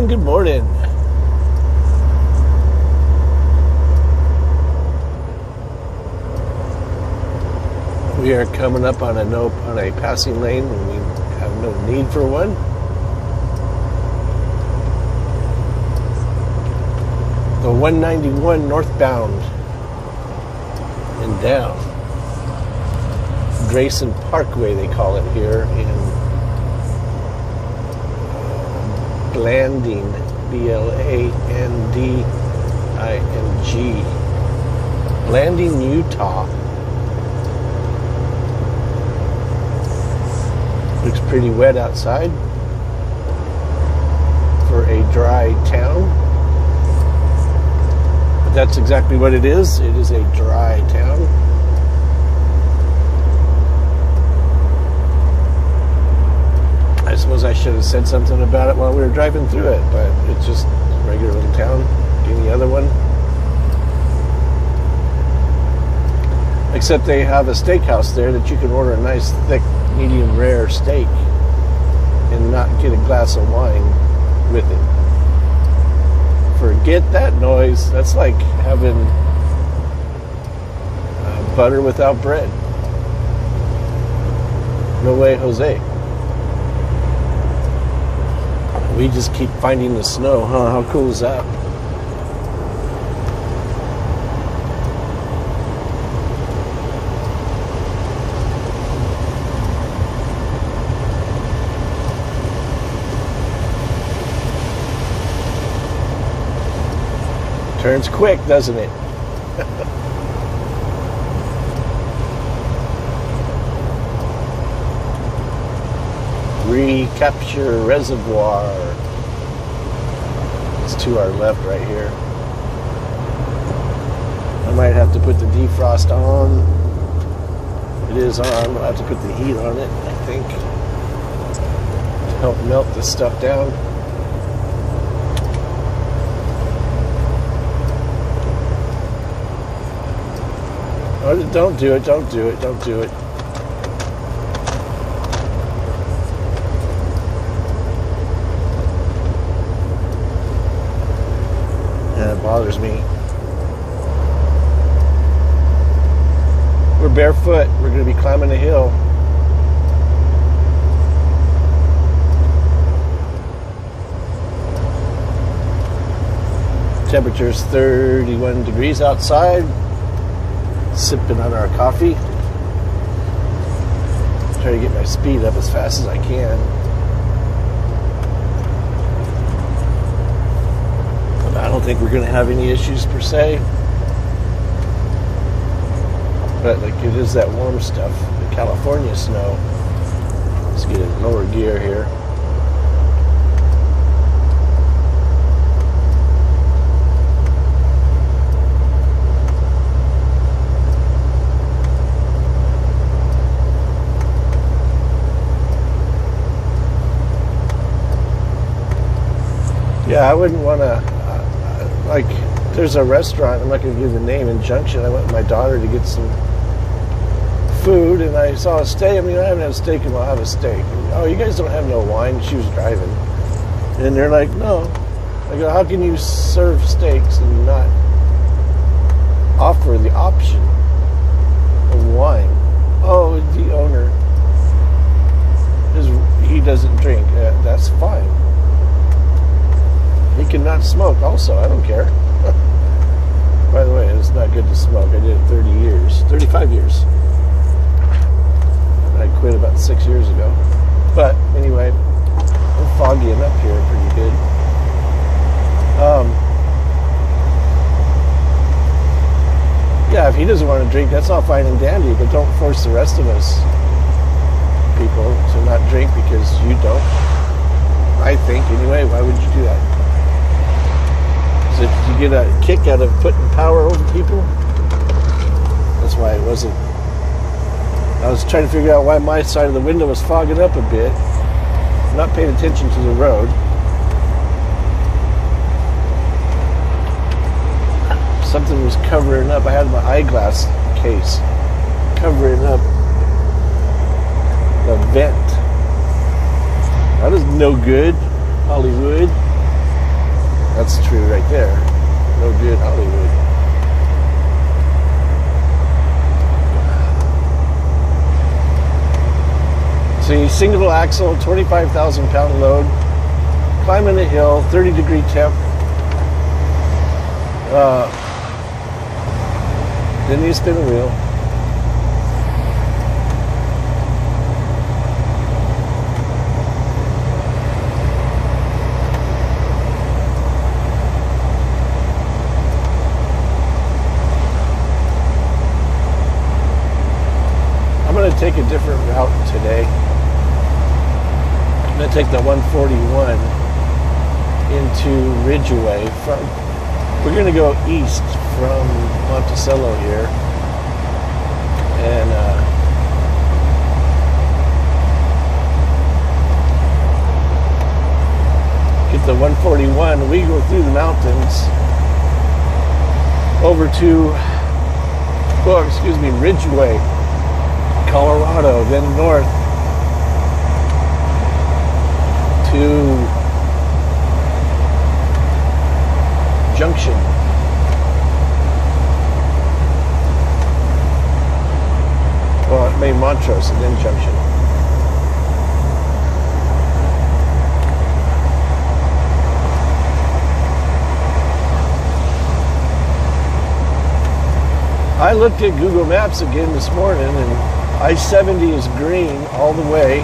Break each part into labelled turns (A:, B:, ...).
A: good morning. We are coming up on a passing lane when we have no need for one. The 191 northbound and down. Grayson Parkway, they call it here in Blanding, Blanding, Blanding, Utah. Looks pretty wet outside for a dry town. But that's exactly what it is. It is a dry town. I suppose I should have said something about it while we were driving through it, but it's just a regular little town, like any other one. Except they have a steakhouse there that you can order a nice, thick, medium rare steak and not get a glass of wine with it. Forget that noise. That's like having butter without bread. No way, Jose. We just keep finding the snow, huh? How cool is that? Turns quick, doesn't it? Recapture Reservoir. It's to our left right here. I might have to put the defrost on. It is on. I'll have to put the heat on it, I think, to help melt this stuff down. Oh, don't do it, don't do it, don't do it. Yeah, it bothers me. We're barefoot. We're going to be climbing a hill. Temperature's 31 degrees outside. Sipping on our coffee. Try to get my speed up as fast as I can. But I don't think we're going to have any issues per se. But like it is that warm stuff, the California snow. Let's get in lower gear here. Yeah, I wouldn't want to, like, there's a restaurant, I'm not going to give the name, in Junction. I went with my daughter to get some food, and I saw a steak. I mean, I haven't had a steak in a while. I'll have a steak. And, oh, you guys don't have no wine? She was driving. And they're like, no. I go, how can you serve steaks and not offer the option of wine? Oh, the owner, he doesn't drink. That's fine. He cannot smoke also. I don't care. By the way, it's not good to smoke. I did it 35 years. And I quit about 6 years ago. But anyway, I'm foggying up here pretty good. Yeah, if he doesn't want to drink, that's all fine and dandy, but don't force the rest of us people to not drink because you don't. I think, anyway. Why would you do that? Did you get a kick out of putting power over people? That's why it wasn't. I was trying to figure out why my side of the window was fogging up a bit. I'm not paying attention to the road. Something was covering up. I had my eyeglass case covering up the vent. That is no good, Hollywood. That's true right there. No good Hollywood. See, single axle, 25,000 pound load, climbing a hill, 30-degree temp. Didn't need to spin the wheel. I'm going to take a different route today. I'm going to take the 141 into Ridgeway we're going to go east from Monticello here, and get the 141. We go through the mountains over to, Ridgeway, Colorado, then north to Junction. Well, it made Montrose and then Junction. I looked at Google Maps again this morning, and I-70 is green all the way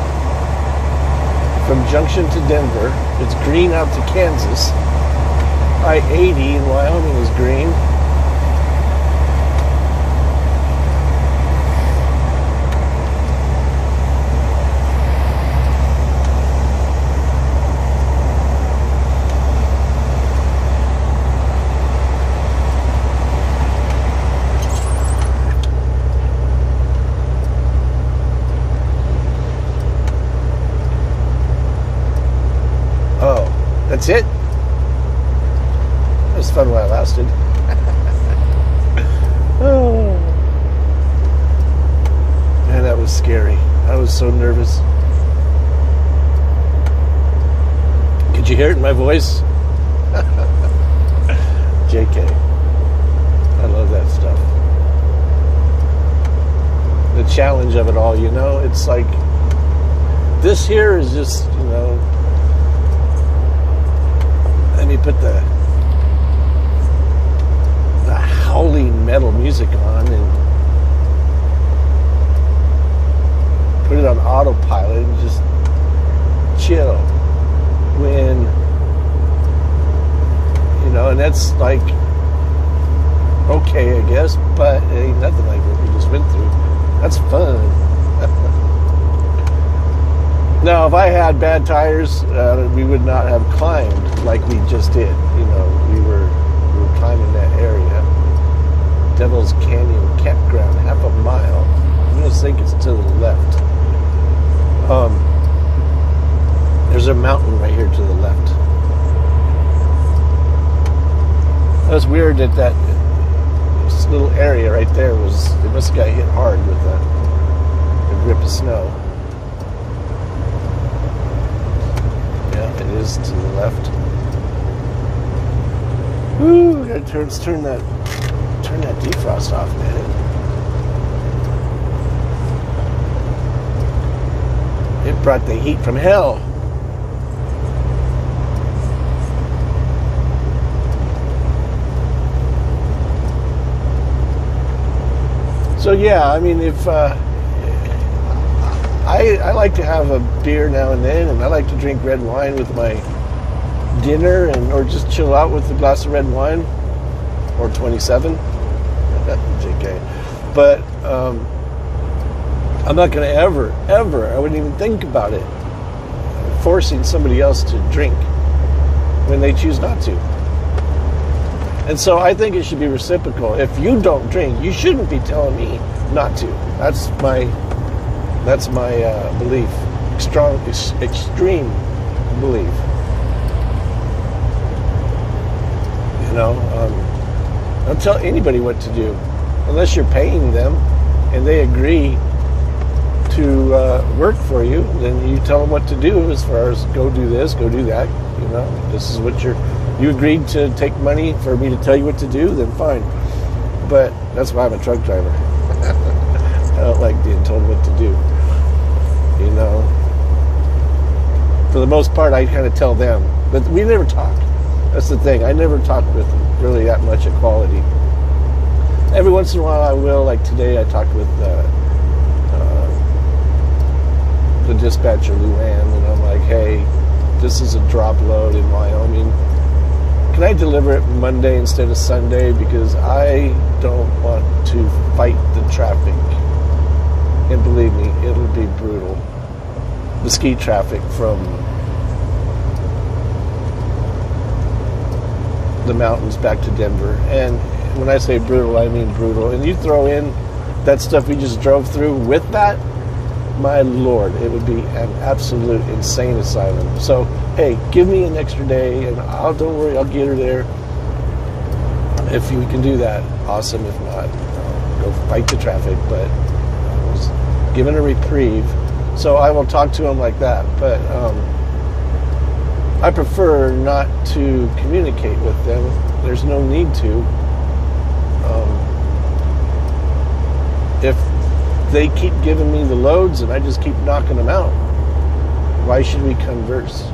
A: from Junction to Denver. It's green out to Kansas. I-80 in Wyoming is green. Oh, that's it? It was fun while it lasted. Oh. Man, that was scary. I was so nervous. Could you hear it in my voice? JK. I love that stuff. The challenge of it all, you know? It's like, this here is just, you know, and you put the howling metal music on and put it on autopilot and just chill when, you know, and that's like okay, I guess, but it ain't nothing like what we just went through. That's fun. Now, if I had bad tires, we would not have climbed like we just did. You know, we were climbing that area. Devil's Canyon Campground, half a mile. I'm going to think it's to the left. There's a mountain right here to the left. That's weird that this little area right there they must have got hit hard with a grip of snow. Yeah, it is to the left. Woo, gotta turn that defrost off, man. It brought the heat from hell. So yeah, I mean, if I like to have a beer now and then, and I like to drink red wine with my dinner, or just chill out with a glass of red wine, or 27. JK. But I'm not going to ever, I wouldn't even think about it, forcing somebody else to drink when they choose not to. And so I think it should be reciprocal. If you don't drink, you shouldn't be telling me not to. That's my belief. Extreme belief. You know, don't tell anybody what to do unless you're paying them and they agree to work for you. Then you tell them what to do as far as go do this, go do that. You know, this is what you're You agreed to take money for me to tell you what to do, then fine. But that's why I'm a truck driver. I don't like being told what to do. You know, for the most part, I kind of tell them, but we never talk. That's the thing. I never talk with them really that much equality. Every once in a while, I will. Like today, I talked with the dispatcher, Luann, and I'm like, hey, this is a drop load in Wyoming. Can I deliver it Monday instead of Sunday? Because I don't want to fight the traffic. And believe me, it'll be brutal. The ski traffic from the mountains back to Denver. And when I say brutal, I mean brutal. And you throw in that stuff we just drove through with that, my Lord, it would be an absolute insane asylum. So, hey, give me an extra day, and don't worry, I'll get her there. If you can do that, awesome. If not, go fight the traffic. But I was given a reprieve, so I will talk to him like that. But I prefer not to communicate with them. There's no need to. If they keep giving me the loads and I just keep knocking them out, why should we converse?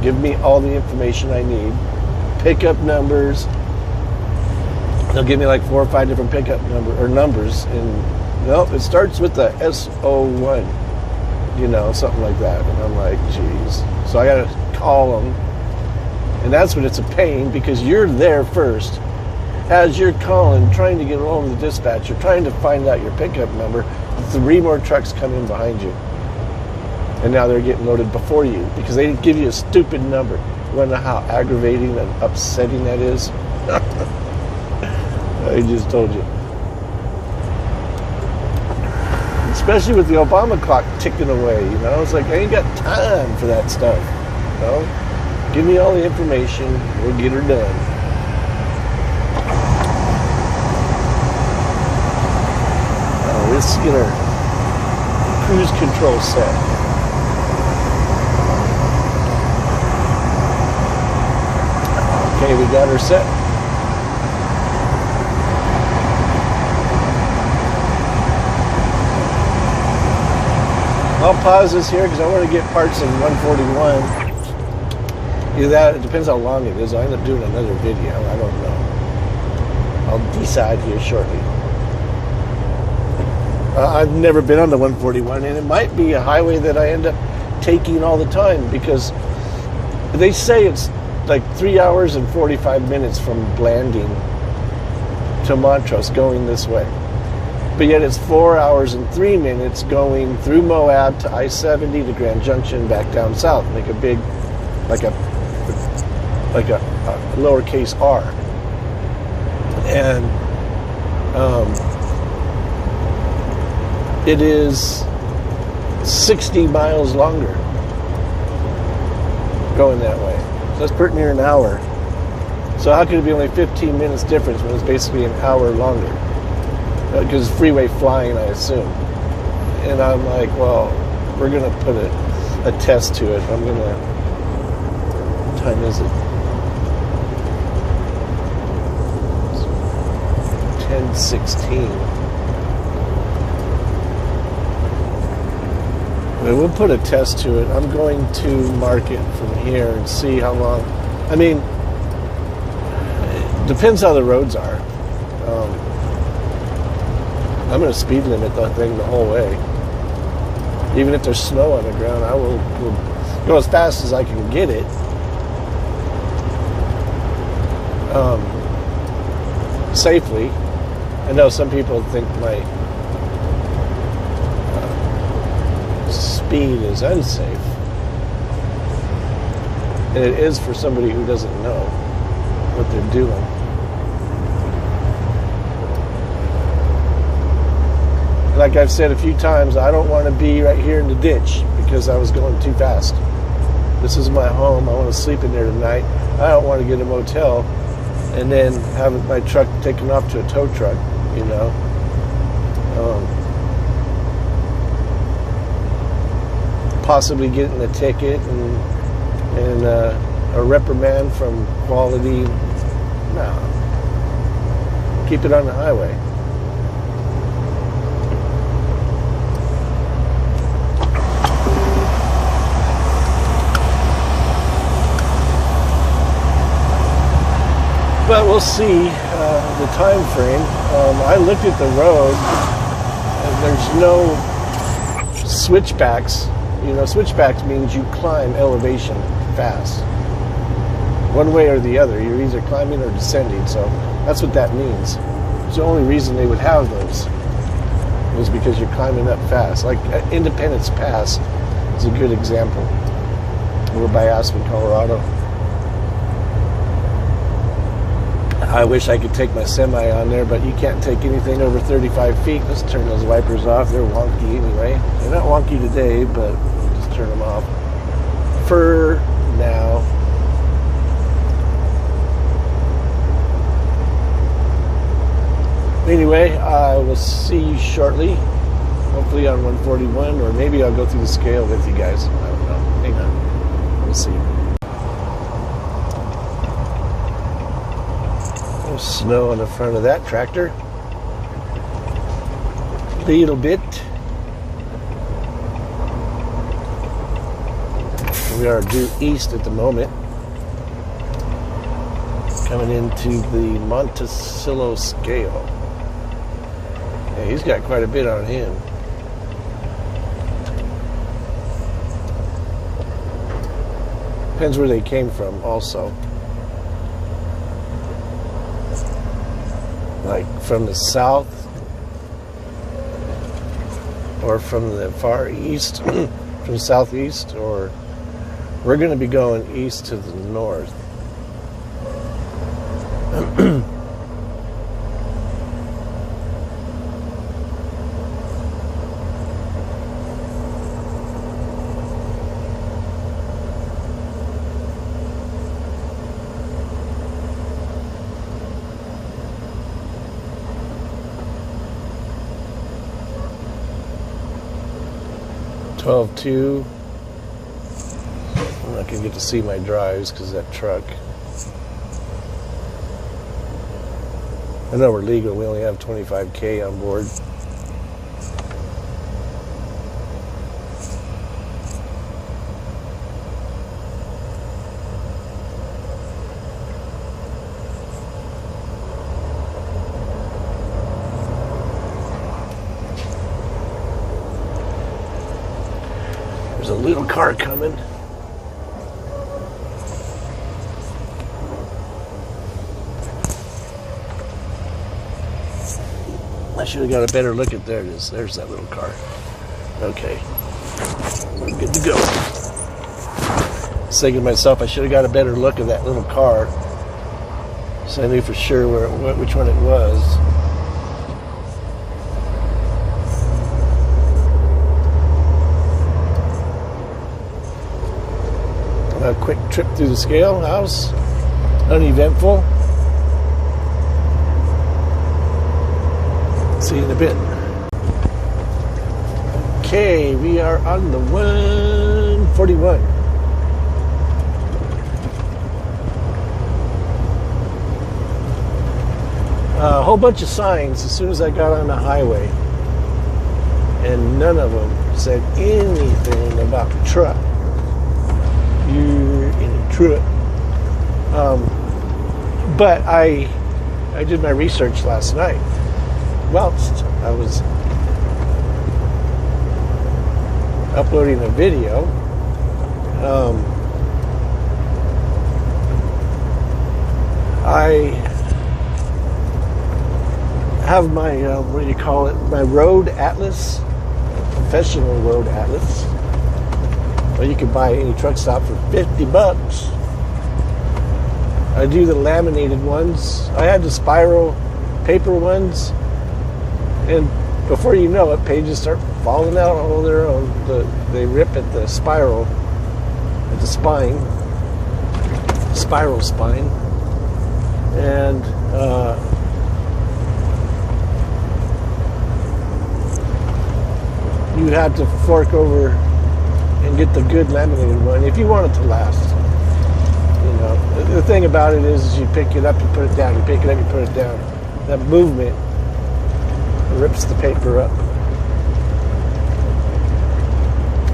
A: Give me all the information I need. Pickup numbers. They'll give me like 4 or 5 different pickup numbers, and nope, it starts with the SO1, something like that. And I'm like, geez. So I got to call them, and that's when it's a pain, because you're there first. As you're calling, trying to get hold of the dispatcher, trying to find out your pickup number, 3 more trucks come in behind you. And now they're getting loaded before you because they didn't give you a stupid number. You want to know how aggravating and upsetting that is? I just told you. Especially with the Obama clock ticking away, It's like, I ain't got time for that stuff. Give me all the information, we'll get her done. Let's get our cruise control set. Okay, we got her set. I'll pause this here because I want to get parts in 141. Either that, it depends how long it is. I'll end up doing another video. I don't know. I'll decide here shortly. I've never been on the 141, and it might be a highway that I end up taking all the time, because they say it's like 3 hours and 45 minutes from Blanding to Montrose going this way. But yet it's 4 hours and 3 minutes going through Moab to I-70 to Grand Junction back down south. Make a big, like a lowercase r. And it is 60 miles longer going that way. So that's pretty near an hour. So how could it be only 15 minutes difference when it's basically an hour longer? Because it's freeway flying, I assume. And I'm like, well, we're going to put a test to it. I'm going to... What time is it? 10:16. We'll put a test to it. I'm going to mark it from here and see how long. I mean, it depends how the roads are. I'm going to speed limit that thing the whole way. Even if there's snow on the ground, I will go as fast as I can get it. Safely. I know some people think my speed is unsafe, and it is for somebody who doesn't know what they're doing. Like I've said a few times, I don't want to be right here in the ditch because I was going too fast. This is my home. I want to sleep in there tonight. I don't want to get a motel and then have my truck taken off to a tow truck, possibly getting a ticket and a reprimand from quality. No. Keep it on the highway. But we'll see the time frame. I looked at the road, and there's no switchbacks. You know, switchbacks means you climb elevation fast. One way or the other. You're either climbing or descending. So that's what that means. It's the only reason they would have those was because you're climbing up fast. Like Independence Pass is a good example. We're by Aspen, Colorado. I wish I could take my semi on there, but you can't take anything over 35 feet. Let's turn those wipers off. They're wonky anyway. They're not wonky today, but we'll just turn them off for now. Anyway, I will see you shortly, hopefully on 141, or maybe I'll go through the scale with you guys. I don't know. Hang on. We'll see. Snow on the front of that tractor. Little bit. We are due east at the moment. Coming into the Monticello scale. Yeah, he's got quite a bit on him. Depends where they came from also. Like from the south or from the far east, from southeast, or we're going to be going east to the north. $12.2. I'm not going to get to see my drives because of that truck. I know we're legal. We only have 25K on board. There's a little car coming. I should have got a better look at, there it is. There's that little car. Okay. We're good to go. I was thinking to myself, I should have got a better look at that little car so I knew for sure which one it was. A quick trip through the scale house. Uneventful. See you in a bit. Okay, we are on the 141. A whole bunch of signs as soon as I got on the highway, and none of them said anything about truck. You're in a truck. But I did my research last night. Whilst I was uploading a video, I have my, what do you call it, my road atlas, professional road atlas. Well, you can buy any truck stop for $50. I do the laminated ones. I had the spiral paper ones. And before you know it, pages start falling out on their own. They rip at the spiral, at the spine, spiral spine. And you have to fork over and get the good laminated one if you want it to last. You know, the thing about it is you pick it up, you put it down. You pick it up, you put it down. That movement rips the paper up.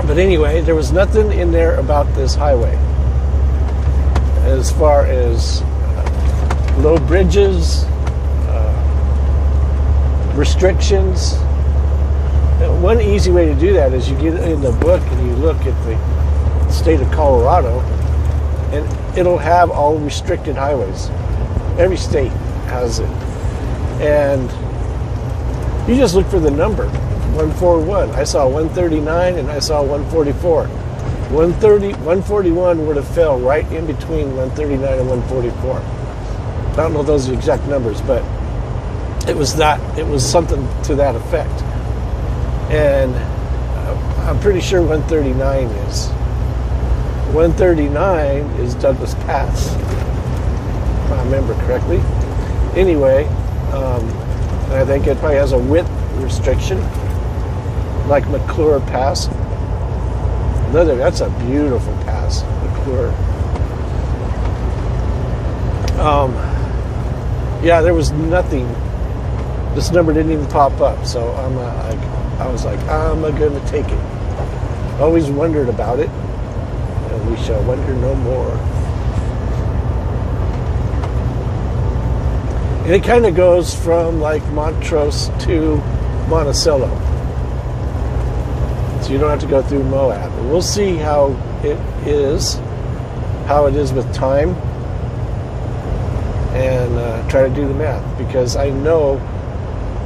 A: But anyway, there was nothing in there about this highway as far as low bridges, restrictions. One easy way to do that is you get in the book and you look at the state of Colorado, and it'll have all restricted highways. Every state has it. And you just look for the number, 141. I saw 139 and I saw 144. 141 would have fell right in between 139 and 144. I don't know those exact numbers, but it was something to that effect. And I'm pretty sure 139 is. 139 is Douglas Pass, if I remember correctly. Anyway, I think it probably has a width restriction, like McClure Pass. That's a beautiful pass, McClure. Yeah, there was nothing. This number didn't even pop up, so I was like, I'm going to take it. Always wondered about it, and we shall wonder no more. And it kind of goes from like Montrose to Monticello. So you don't have to go through Moab. And we'll see how it is with time, and try to do the math, because I know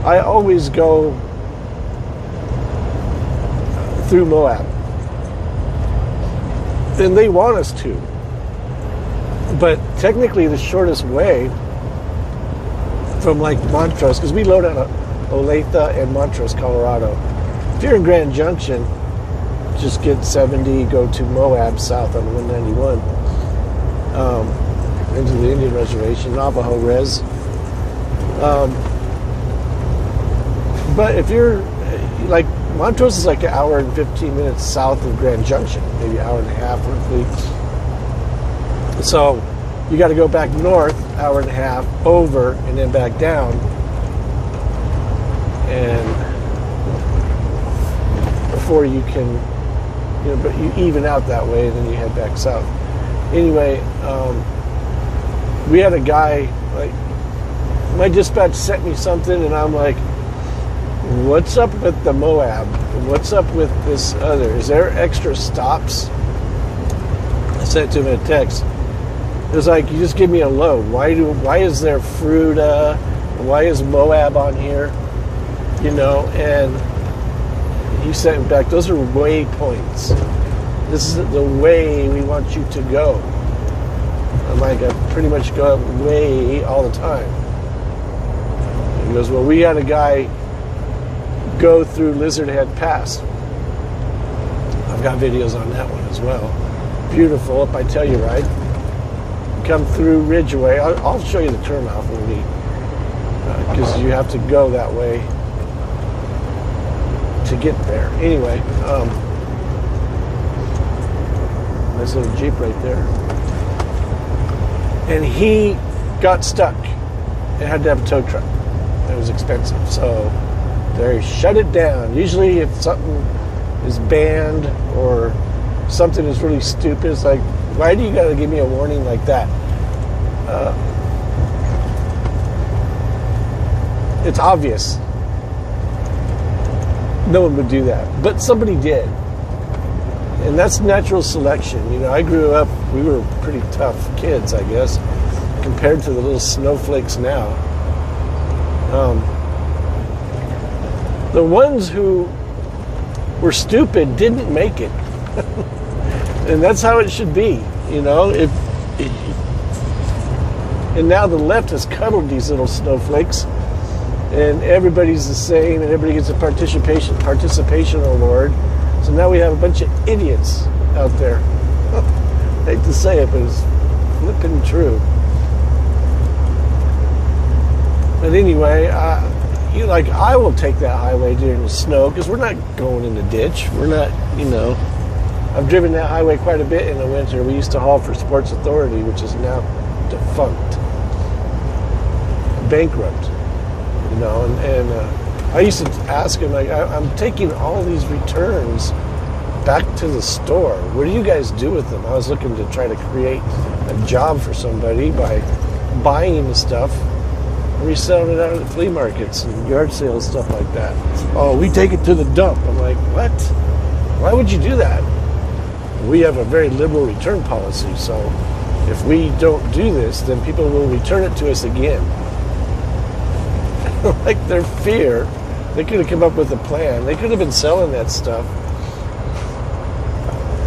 A: I always go through Moab. And they want us to. But technically the shortest way from like Montrose, because we load out of Olathe and Montrose, Colorado. If you're in Grand Junction, just get 70, go to Moab south on 191, into the Indian Reservation, Navajo Res. But if you're like, Montrose is like an hour and 15 minutes south of Grand Junction, maybe an hour and a half roughly. So you got to go back north, hour and a half, over, and then back down. And before you can, but you even out that way, and then you head back south. Anyway, we had a guy, like, my dispatch sent me something, and I'm like, what's up with the Moab? What's up with this other? Is there extra stops? I sent to him a text. It was like, you just give me a load. Why is there Fruta? Why is Moab on here? And he sent me back, those are waypoints. This is the way we want you to go. I'm like, I pretty much go way all the time. He goes, well, we had a guy go through Lizard Head Pass. I've got videos on that one as well. Beautiful up by Telluride. Come through Ridgeway. I'll show you the turnout when we, because you have to go that way to get there. Anyway, nice little Jeep right there. And he got stuck and had to have a tow truck. It was expensive, so they shut it down. Usually if something is banned or something is really stupid, it's like, why do you got to give me a warning like that? It's obvious. No one would do that. But somebody did. And that's natural selection. I grew up, we were pretty tough kids, I guess, compared to the little snowflakes now. The ones who were stupid didn't make it. And that's how it should be, and now the left has cuddled these little snowflakes, and everybody's the same, and everybody gets a participation award. So now we have a bunch of idiots out there. I hate to say it, but it's flipping true. But anyway, I will take that highway during the snow, because we're not going in the ditch. We're not, I've driven that highway quite a bit in the winter. We used to haul for Sports Authority, which is now defunct, bankrupt. And I used to ask him, like, I'm taking all these returns back to the store. What do you guys do with them? I was looking to try to create a job for somebody by buying the stuff, reselling it out at the flea markets and yard sales, stuff like that. Oh, we take it to the dump. I'm like, what? Why would you do that? We have a very liberal return policy, so if we don't do this, then people will return it to us again. Like their fear, they could have come up with a plan. They could have been selling that stuff.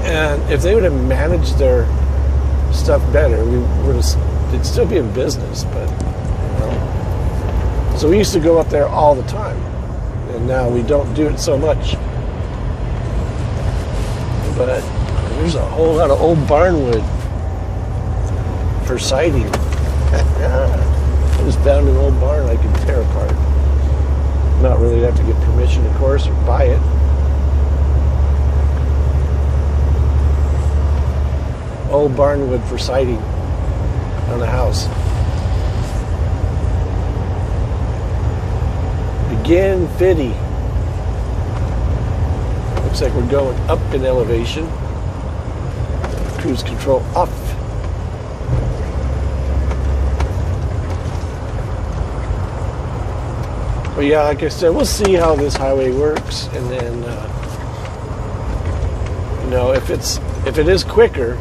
A: And if they would have managed their stuff better, it'd still be in business, but So we used to go up there all the time, and now we don't do it so much. But there's a whole lot of old barnwood for siding. I just found an old barn I could tear apart. Not really have to get permission, of course, or buy it. Old barnwood for siding on a house. Begin 50. Looks like we're going up in elevation. Cruise control off. But yeah, like I said, we'll see how this highway works, and then if it is quicker,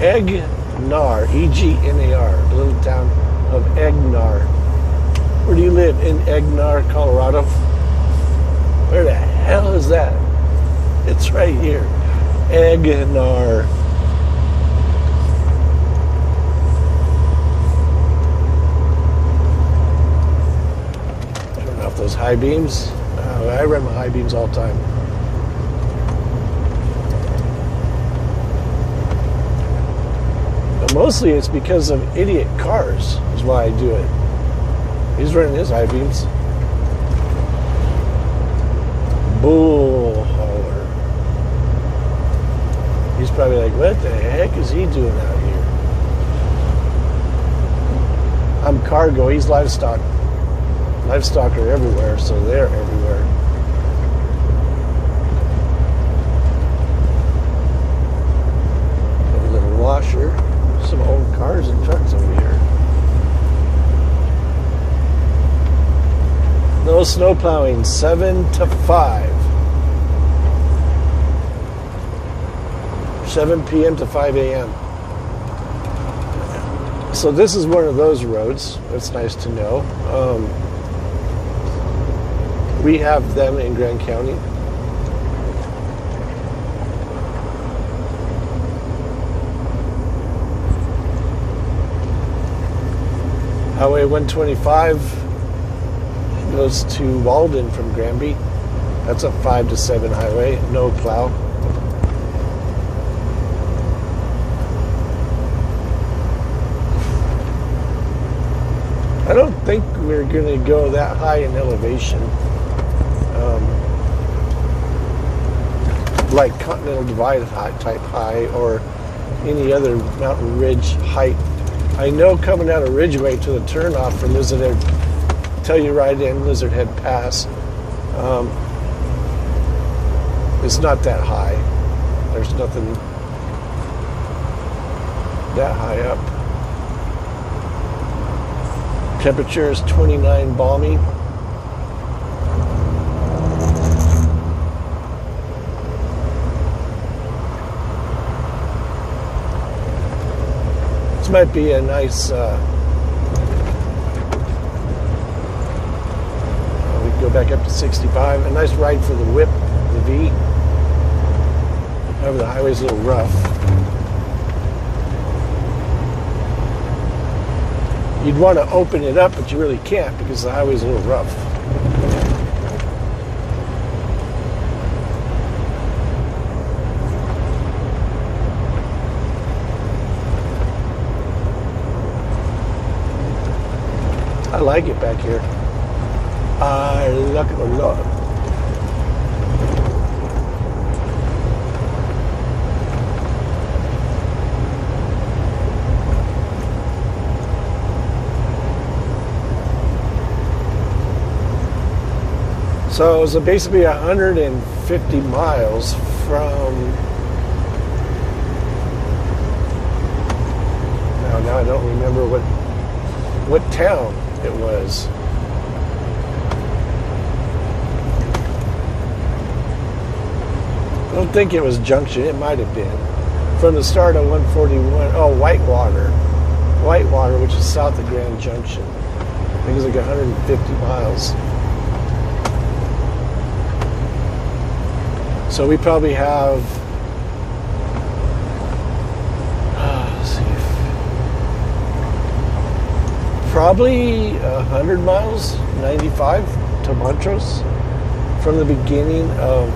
A: Egnar, Egnar, the little town of Egnar. Where do you live? In Egnar, Colorado? Where the hell is that? It's right here. Egnar. Turn off those high beams. I run my high beams all the time. Mostly it's because of idiot cars is why I do it. He's running his high beams. Bull hauler. He's probably like, what the heck is he doing out here? I'm cargo, he's livestock. Livestock are everywhere, so they're everywhere. A little washer. Some old cars and trucks over here. No snow plowing, 7 to 5. 7 p.m. to 5 a.m. So this is one of those roads. That's nice to know. We have them in Grand County. Highway 125 goes to Walden from Granby. That's a 5 to 7 highway, no plow. I don't think we're going to go that high in elevation. Like Continental Divide type high or any other mountain ridge height. I know coming out of Ridgeway to the turnoff for Lizard Head, till you ride in Lizard Head Pass, it's not that high. There's nothing that high up. Temperature is 29 balmy. This might be a nice, we can go back up to 65. A nice ride for the whip, the V. However, the highway's a little rough. You'd want to open it up, but you really can't because the highway's a little rough. I like it back here. I like it a lot. So it was basically 150 miles from. Now I don't remember what town it was. I don't think it was Junction. It might have been from the start of 141. Oh, Whitewater, which is south of Grand Junction. I think it's like 150 miles. So we probably have, let's see, probably 100 miles, 95 to Montrose from the beginning of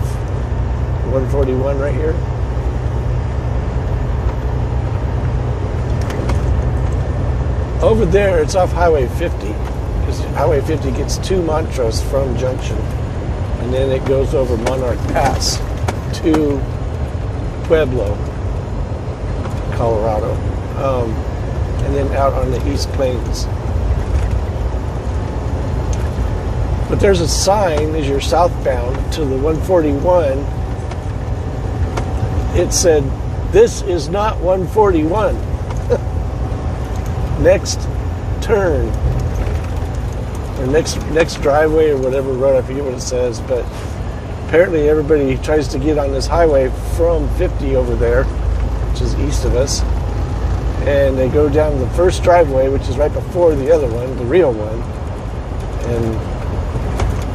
A: 141 right here. Over there, it's off Highway 50, because Highway 50 gets to Montrose from Junction. And then it goes over Monarch Pass to Pueblo, Colorado, and then out on the East Plains. But there's a sign as you're southbound to the 141. It said, "This is not 141. Next turn." Or next driveway or whatever road, I forget what it says, but apparently everybody tries to get on this highway from 50 over there, which is east of us, and they go down the first driveway, which is right before the other one, the real one, and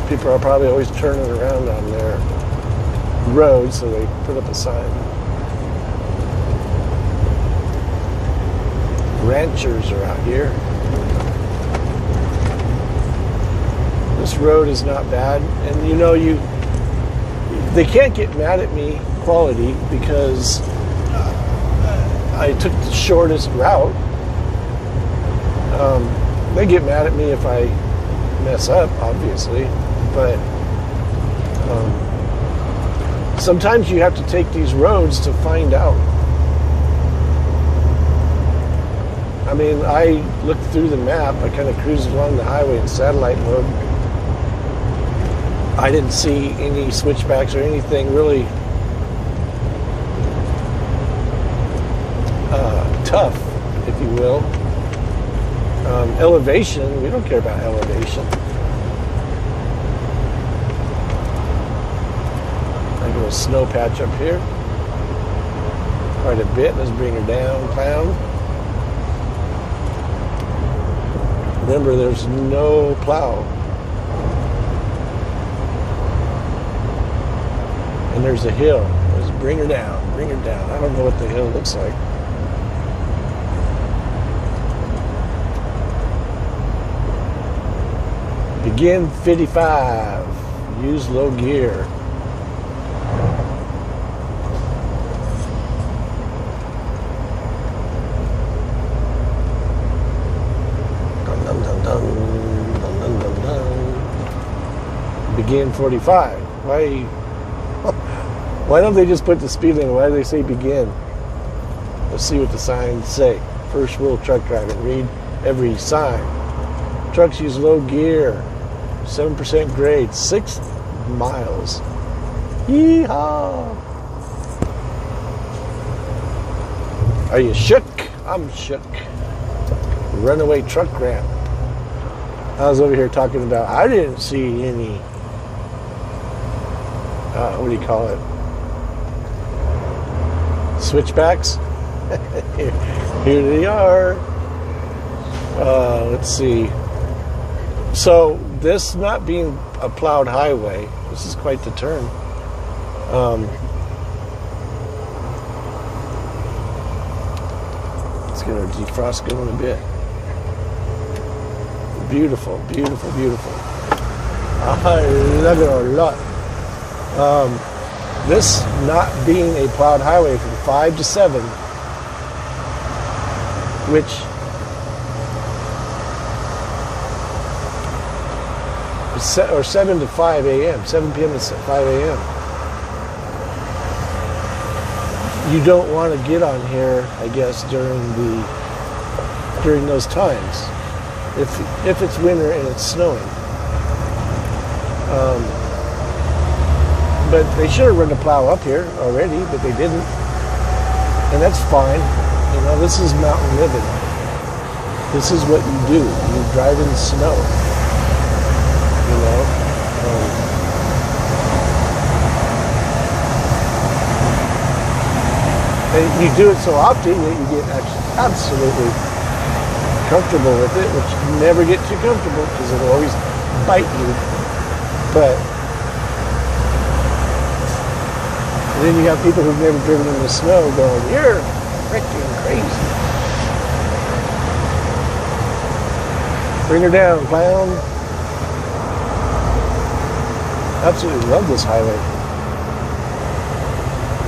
A: people are probably always turning around on their road, so they put up a sign. Ranchers are out here. This road is not bad, and you know, they can't get mad at me quality because I took the shortest route. They get mad at me if I mess up, obviously, but sometimes you have to take these roads to find out. I mean, I looked through the map, I kind of cruised along the highway in satellite mode. I didn't see any switchbacks or anything really tough, if you will. Elevation, we don't care about elevation. Like a little snow patch up here. Quite a bit. Let's bring her down, clown. Remember, there's no plow. And there's a hill. Let's bring her down, bring her down. I don't know what the hill looks like. Begin 55. Use low gear. Dun, dun, dun, dun. Dun, dun, dun, dun. Begin 45. Why don't they just put the speed limit? Why do they say begin? Let's see what the signs say. First rule truck driving. Read every sign. Trucks use low gear. 7% grade. 6 miles. Yeehaw! Are you shook? I'm shook. Runaway truck ramp. I was over here talking about, I didn't see any, what do you call it? Switchbacks. Here they are. Let's see. So this not being a plowed highway, this is quite the turn. Let's get our defrost going a bit. Beautiful, beautiful, beautiful. I love it a lot. This not being a plowed highway from 5 to 7, which or 7 to 5 a.m., 7 p.m. to 5 a.m. You don't want to get on here, I guess, during those times, if it's winter and it's snowing. But they should have run a plow up here already, but they didn't, and that's fine. You know, this is mountain living. This is what you do. You drive in snow. You know. And you do it so often that you get absolutely comfortable with it, which you never get too comfortable because it'll always bite you. But then you have people who've never driven in the snow going, "You're freaking crazy. Bring her down, clown." Absolutely love this highway.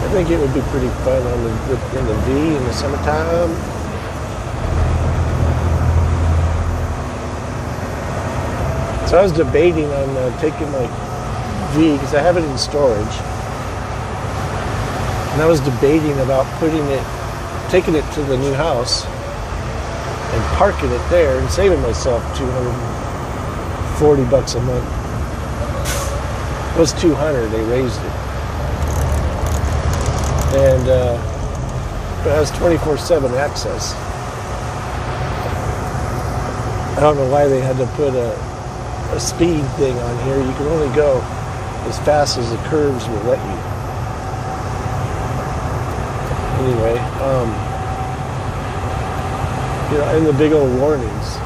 A: I think it would be pretty fun on in the V in the summertime. So I was debating on taking my V because I have it in storage, and I was debating about taking it to the new house and parking it there and saving myself $240 a month. It was $200. They raised it. And but it has 24/7 access. I don't know why they had to put a speed thing on here. You can only go as fast as the curves will let you. Anyway, you know, and the big old warnings,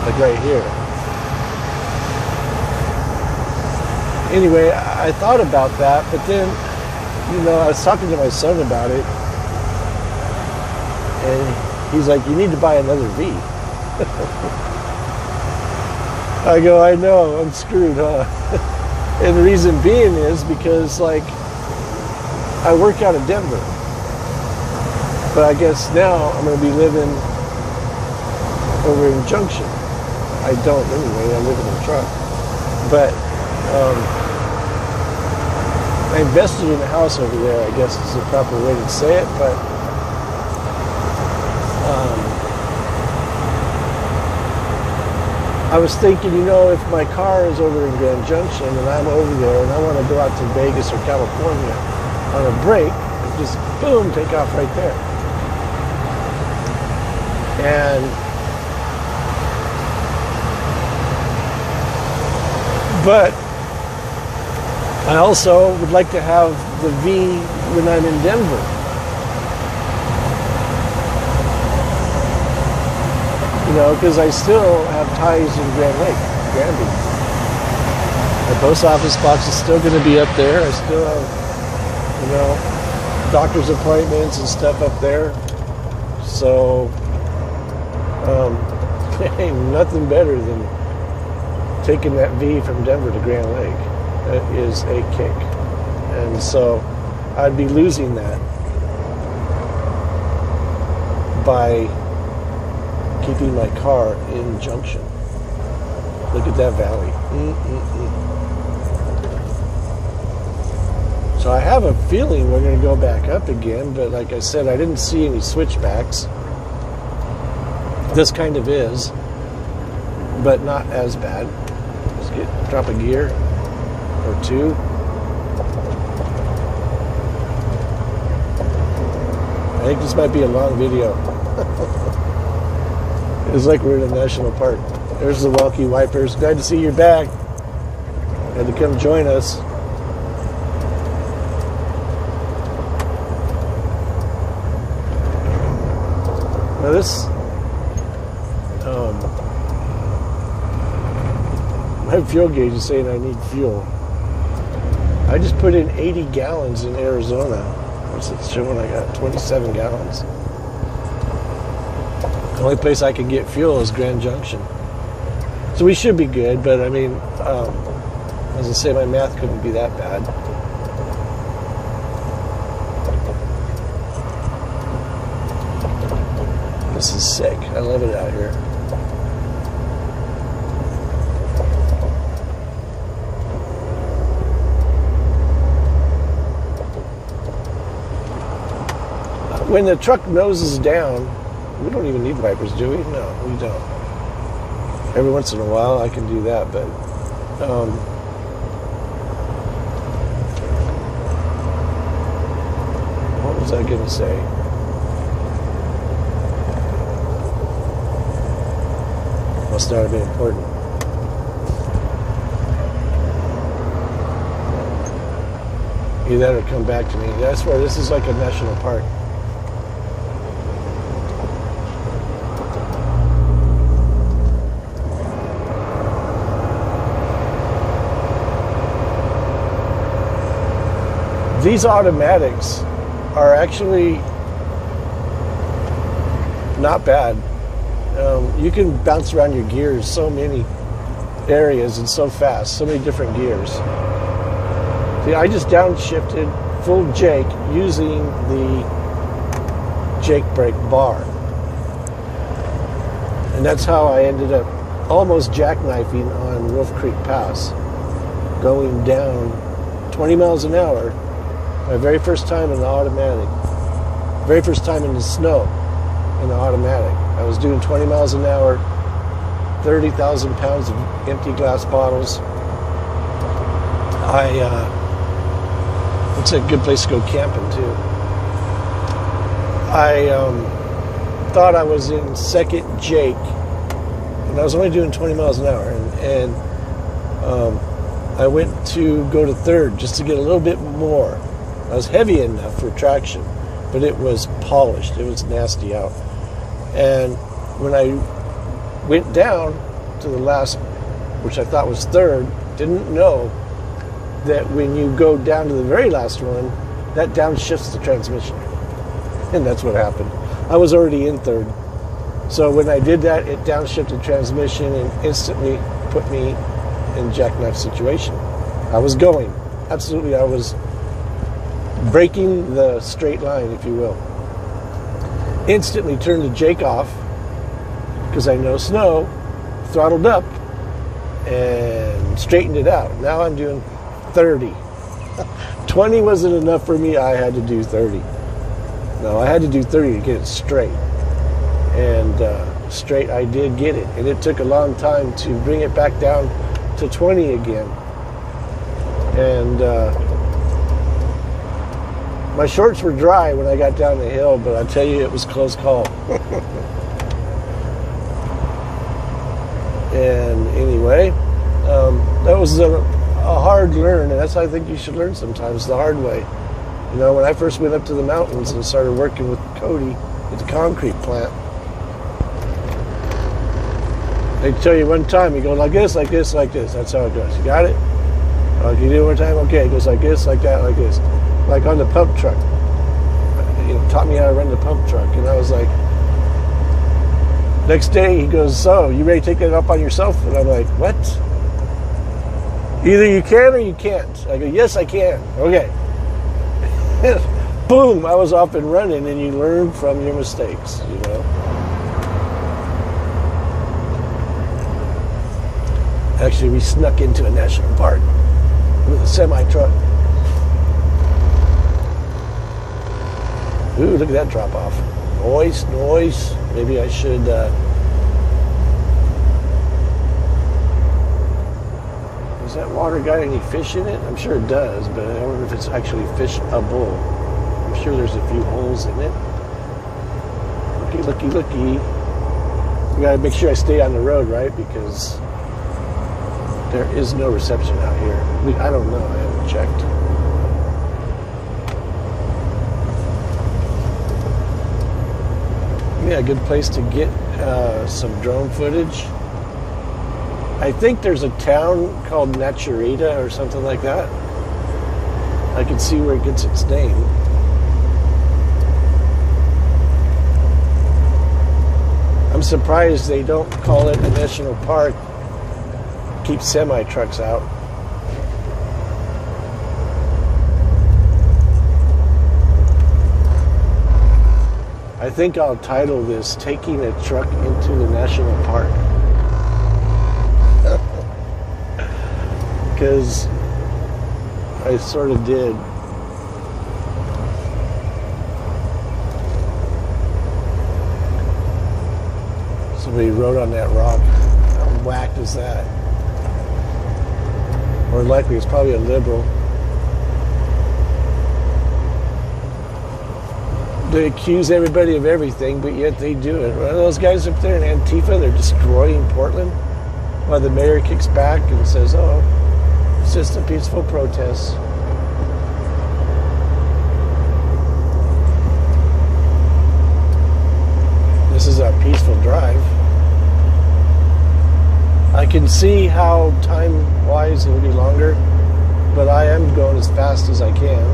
A: like right here. Anyway, I thought about that, but then, you know, I was talking to my son about it, and he's like, "You need to buy another V." I go, "I know, I'm screwed, huh?" And the reason being is because, like, I work out of Denver, but I guess now I'm going to be living over in Junction. I don't anyway, I live in a truck. But I invested in a house over there, I guess is the proper way to say it, but I was thinking, you know, if my car is over in Grand Junction and I'm over there and I want to go out to Vegas or California on a break, just boom, take off right there. But I also would like to have the V when I'm in Denver. You know, because I still have ties in Granby. The post office box is still going to be up there. I still have, you know, doctor's appointments and stuff up there. So, ain't nothing better than taking that V from Denver to Grand Lake. That is a kick. And so I'd be losing that by keeping my car in Junction. Look at that valley. So I have a feeling we're going to go back up again, but like I said, I didn't see any switchbacks. This kind of is, but not as bad. Let's drop a gear or two. I think this might be a long video. It's like we're in a national park. There's the Welkie Wipers. Glad to see you're back. Had to come join us. Now this, my fuel gauge is saying I need fuel. I just put in 80 gallons in Arizona. What's it showing? I got 27 gallons. The only place I can get fuel is Grand Junction. So we should be good, but I mean, as I say, my math couldn't be that bad. This is sick. I love it out here. when the truck noses down, we don't even need wipers, do we? No, we don't. Every once in a while I can do that, but what was I going to say? Must not have been important. Either that or come back to me. I swear, this is like a national park. These automatics are actually not bad. You can bounce around your gears so many areas and so fast, so many different gears. See, I just downshifted full Jake using the Jake brake bar. And that's how I ended up almost jackknifing on Wolf Creek Pass, going down 20 miles an hour. My very first time in the automatic. Very first time in the snow in the automatic. I was doing 20 miles an hour, 30,000 pounds of empty glass bottles. It's a good place to go camping too. I thought I was in second Jake, and I was only doing 20 miles an hour, and I went to go to third just to get a little bit more. I was heavy enough for traction, but it was polished. It was nasty out. And when I went down to the last, which I thought was third, didn't know that when you go down to the very last one, that downshifts the transmission. And that's what happened. I was already in third. So when I did that, it downshifted transmission and instantly put me in jackknife situation. I was going. Absolutely, I was breaking the straight line, if you will. Instantly turned the Jake off because I know snow, throttled up, and straightened it out. Now I'm doing 30. 20 wasn't enough for me. I had to do 30. No, I had to do 30 to get it straight. And straight, I did get it. And it took a long time to bring it back down to 20 again. And my shorts were dry when I got down the hill, but I tell you, it was a close call. And anyway, that was a hard learn, and that's how I think you should learn sometimes, the hard way. You know, when I first went up to the mountains and started working with Cody at the concrete plant, they tell you one time, you go like this, like this, like this. That's how it goes. You got it? Can you do it one time? Okay, it goes like this, like that, like this. Like on the pump truck. He taught me how to run the pump truck, and I was like, next day he goes, so, you ready to take that up on yourself? And I'm like, what? Either you can or you can't. I go, yes, I can. Okay. Boom, I was off and running, and you learn from your mistakes, you know. Actually, we snuck into a national park with a semi-truck. Ooh, look at that drop off. Noise, noise. Maybe I should does that water got any fish in it? I'm sure it does, but I wonder if it's actually fishable. I'm sure there's a few holes in it. Looky, looky, looky. We gotta make sure I stay on the road, right? Because there is no reception out here. I don't know, I haven't checked. Yeah, a good place to get some drone footage. I think there's a town called Naturita or something like that. I can see where it gets its name. I'm surprised they don't call it a national park. Keep semi-trucks out. I think I'll title this "Taking a Truck into the National Park." Because I sort of did. Somebody rode on that rock. How whacked is that? More likely it's probably a liberal. They accuse everybody of everything, but yet they do it. One of those guys up there in Antifa, they're destroying Portland, while the mayor kicks back and says, oh, it's just a peaceful protest. This is a peaceful drive. I can see how time-wise it'll be longer, but I am going as fast as I can.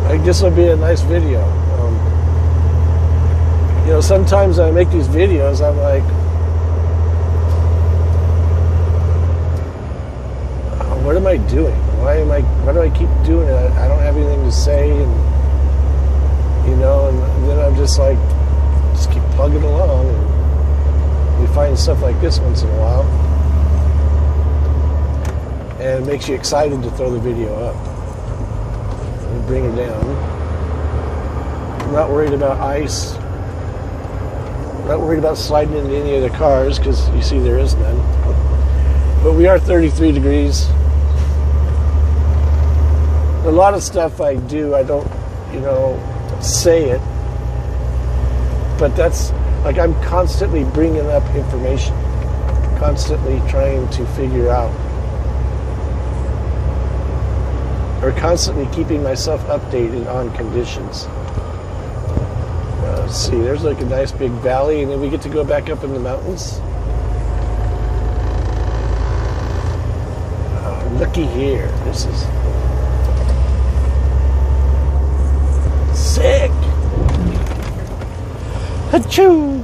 A: I think this will be a nice video. You know, sometimes I make these videos, I'm like, what am I doing? Why do I keep doing it? I don't have anything to say, and you know, and then I'm just like, just keep plugging along, and we find stuff like this once in a while, and it makes you excited to throw the video up. Bring it down. I'm not worried about ice. I'm not worried about sliding into any of the cars because you see there is none. But we are 33 degrees. A lot of stuff I do, I don't, you know, say it. But that's like I'm constantly bringing up information, constantly trying to figure out, or constantly keeping myself updated on conditions. Let's see, there's like a nice big valley, and then we get to go back up in the mountains. Looky here, this is sick. Achoo!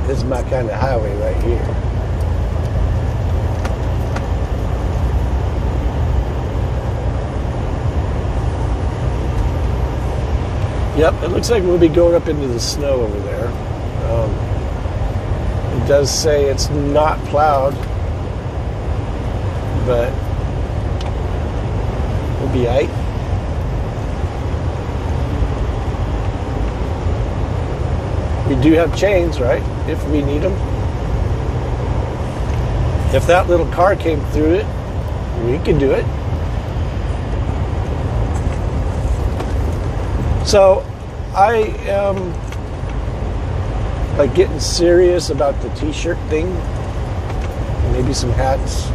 A: This is my kind of highway right here. Yep, it looks like we'll be going up into the snow over there. It does say it's not plowed, but we'll be aight. We do have chains, right? If we need them. If that little car came through it, we could do it. So I am like getting serious about the t-shirt thing, maybe some hats.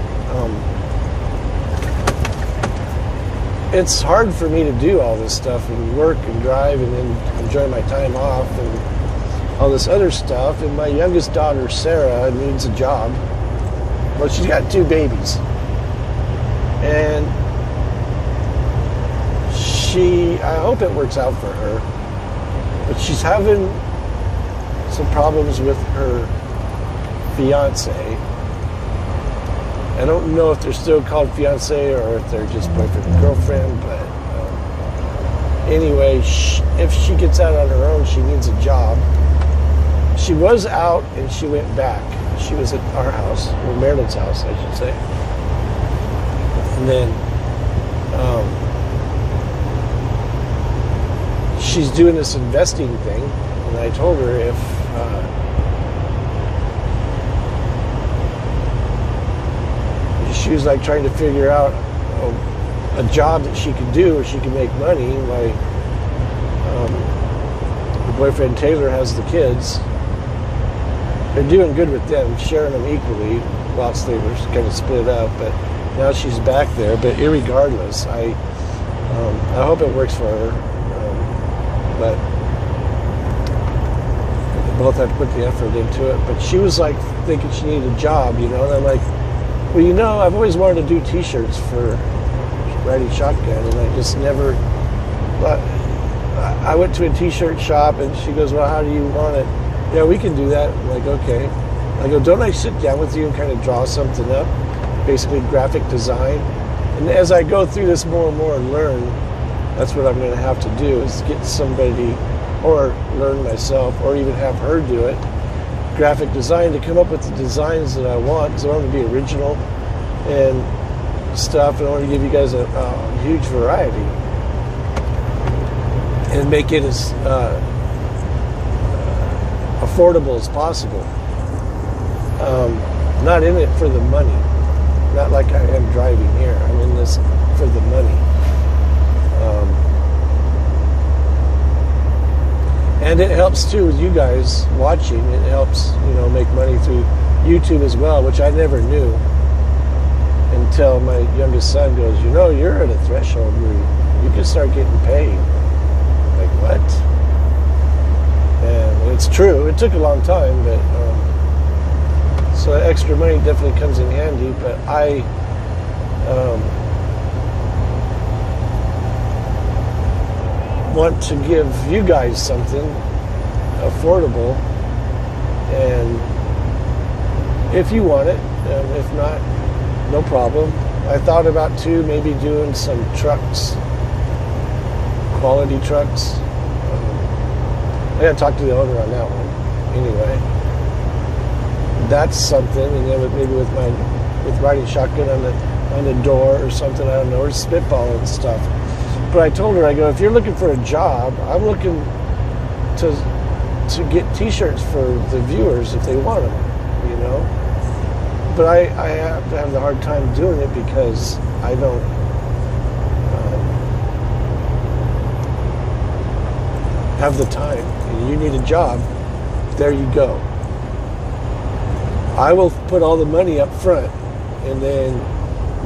A: It's hard for me to do all this stuff and work and drive and then enjoy my time off and all this other stuff. And my youngest daughter, Sarah, needs a job. Well, she's got 2 babies. And I hope it works out for her, but she's having some problems with her fiance. I don't know if they're still called fiance or if they're just boyfriend and girlfriend, but anyway, if she gets out on her own, she needs a job. She was out and she went back. She was at our house, or Meredith's house, I should say. And then she's doing this investing thing, and I told her if she was like trying to figure out a job that she could do where she could make money. My her boyfriend Taylor has the kids. They're doing good with them, sharing them equally, whilst they were kind of split up. But now she's back there. But irregardless, I hope it works for her. But they both have to put the effort into it. But she was like thinking she needed a job, you know. And I'm like, well, you know, I've always wanted to do T-shirts for riding shotgun, and I just never. But I went to a T-shirt shop, and she goes, "Well, how do you want it?" Yeah, we can do that. I'm like, okay. I go, don't I sit down with you and kind of draw something up, basically graphic design? And as I go through this more and more and learn, that's what I'm going to have to do, is get somebody, or learn myself, or even have her do it. graphic design to come up with the designs that I want, because I want to be original and stuff, and I want to give you guys a huge variety and make it as affordable as possible. Not in it for the money, not like I am driving here. I'm in this for the money. And it helps too with you guys watching. It helps, make money through YouTube as well, which I never knew until my youngest son goes, you're at a threshold where you can start getting paid. Like, what? And it's true. It took a long time, but so extra money definitely comes in handy. But I want to give you guys something affordable, and if you want it, and if not, no problem. I thought about too maybe doing some trucks, quality trucks. I gotta talk to the owner on that one. Anyway, that's something, and then maybe with riding shotgun on the door or something, I don't know, or spitballing stuff. But I told her, I go, if you're looking for a job, I'm looking to get T-shirts for the viewers if they want them, But I have to have the hard time doing it because I don't have the time. And you need a job, there you go. I will put all the money up front, and then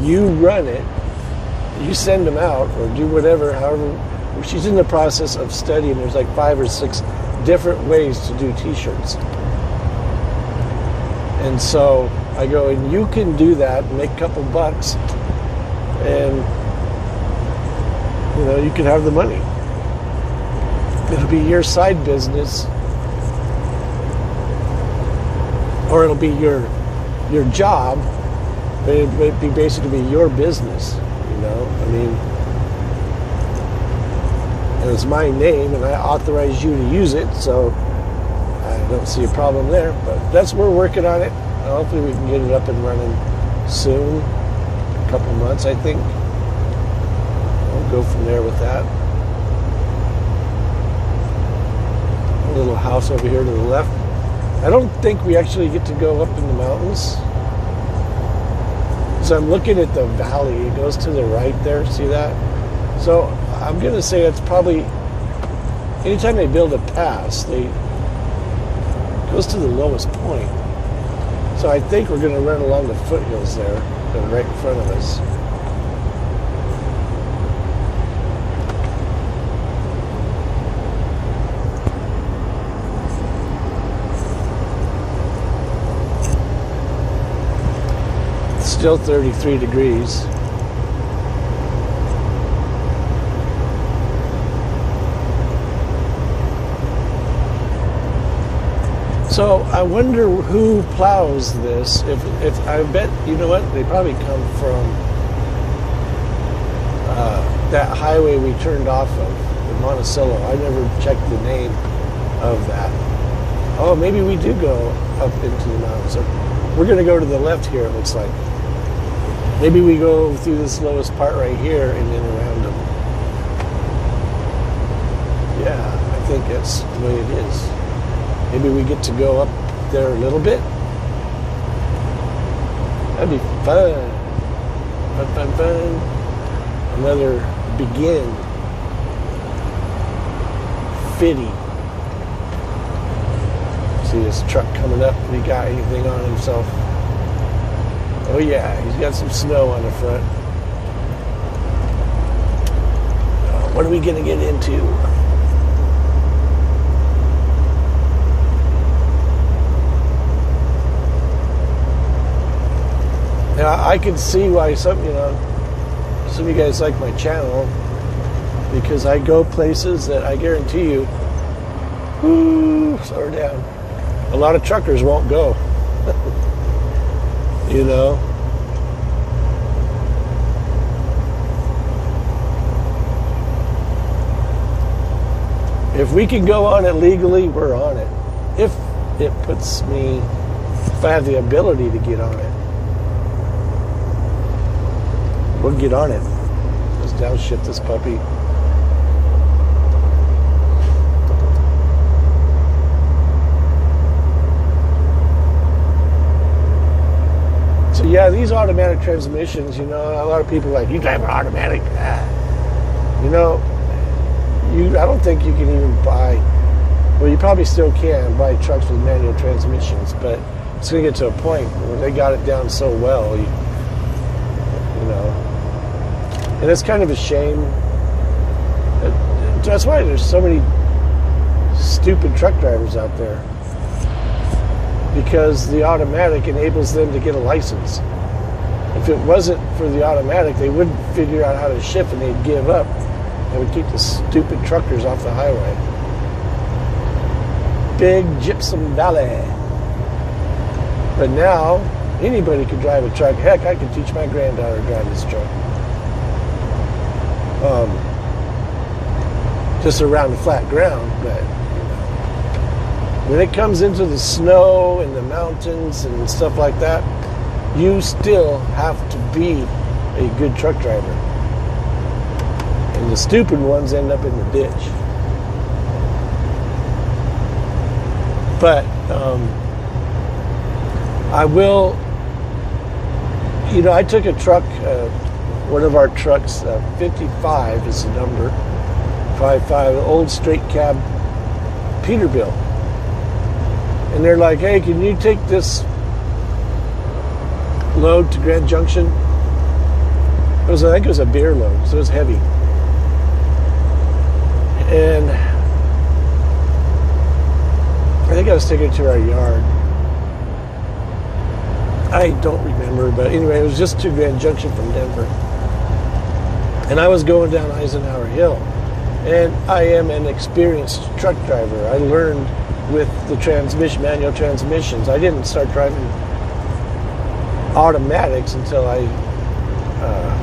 A: you run it. You send them out or do whatever, however. She's in the process of studying. There's like 5 or 6 different ways to do T-shirts. And so I go, and you can do that and make a couple bucks, and you can have the money. It'll be your side business, or it'll be your job, but it would be basically your business. And it's my name, and I authorize you to use it, so I don't see a problem there. But we're working on it. Hopefully we can get it up and running soon, a couple months, I think. We'll go from there with that. A little house over here to the left. I don't think we actually get to go up in the mountains. So I'm looking at the valley. It goes to the right there. See that? So I'm going to say it's probably, anytime they build a pass, it goes to the lowest point. So I think we're going to run along the foothills there. They're right in front of us. Still 33 degrees. So I wonder who plows this. If I bet, you know what? They probably come from that highway we turned off of, the Monticello. I never checked the name of that. Oh, maybe we do go up into the mountains. So we're going to go to the left here, it looks like. Maybe we go through this lowest part right here and then around them. Yeah, I think that's the way it is. Maybe we get to go up there a little bit. That'd be fun. Fun. Another begin. Fitty. See this truck coming up. He got anything on himself? Oh yeah, he's got some snow on the front. What are we gonna get into? Now I can see why some of you guys like my channel, because I go places that I guarantee you, slow her down, a lot of truckers won't go. If we can go on it legally, we're on it. it puts me, if I have the ability to get on it, we'll get on it. Let's downshift this puppy. So yeah, these automatic transmissions, you know, a lot of people are like, you drive an automatic? You know, I don't think you can even buy, well, you probably still can buy trucks with manual transmissions, but it's going to get to a point where they got it down so well, you know. And it's kind of a shame. That's why there's so many stupid truck drivers out there. Because the automatic enables them to get a license. If it wasn't for the automatic, they wouldn't figure out how to shift and they'd give up. They would keep the stupid truckers off the highway. Big Gypsum Valley. But now, anybody could drive a truck. Heck, I could teach my granddaughter to drive this truck. Just around the flat ground, but when it comes into the snow and the mountains and stuff like that, you still have to be a good truck driver. And the stupid ones end up in the ditch. But I will, you know, I took a truck, one of our trucks, 55 is the number, 55, an old straight cab Peterbilt. And they're like, hey, can you take this load to Grand Junction? I think it was a beer load, so it was heavy. And I think I was taking it to our yard. I don't remember, but anyway, it was just to Grand Junction from Denver. And I was going down Eisenhower Hill. And I am an experienced truck driver. I learned with the manual transmissions. I didn't start driving automatics until I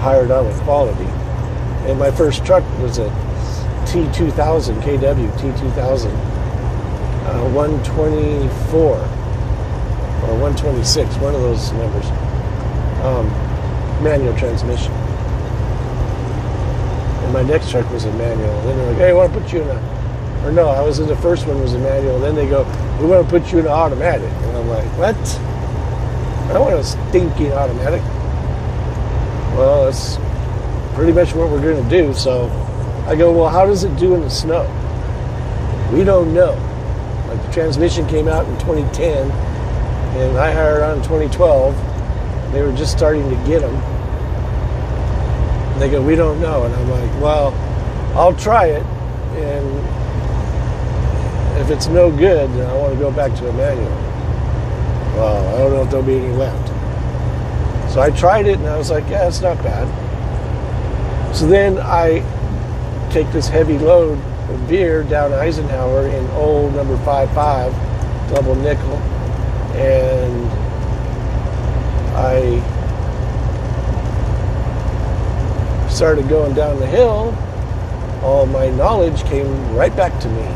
A: hired on with quality. And my first truck was a T2000, KW T2000, 124 or 126, one of those numbers, manual transmission. And my next truck was a manual. And then they're like, hey, I want to put you in or no, I was in the first one was a manual. And then they go, we want to put you in an automatic. And I'm like, what? I don't want a stinking automatic. Well, that's pretty much what we're going to do. So I go, well, how does it do in the snow? We don't know. Like the transmission came out in 2010, and I hired on in 2012. They were just starting to get them. And they go, we don't know. And I'm like, well, I'll try it. And if it's no good, then I want to go back to a manual. Well, I don't know if there'll be any left. So I tried it, and I was like, yeah, it's not bad. So then I take this heavy load of beer down Eisenhower in old number 55, double nickel, and I started going down the hill. All my knowledge came right back to me.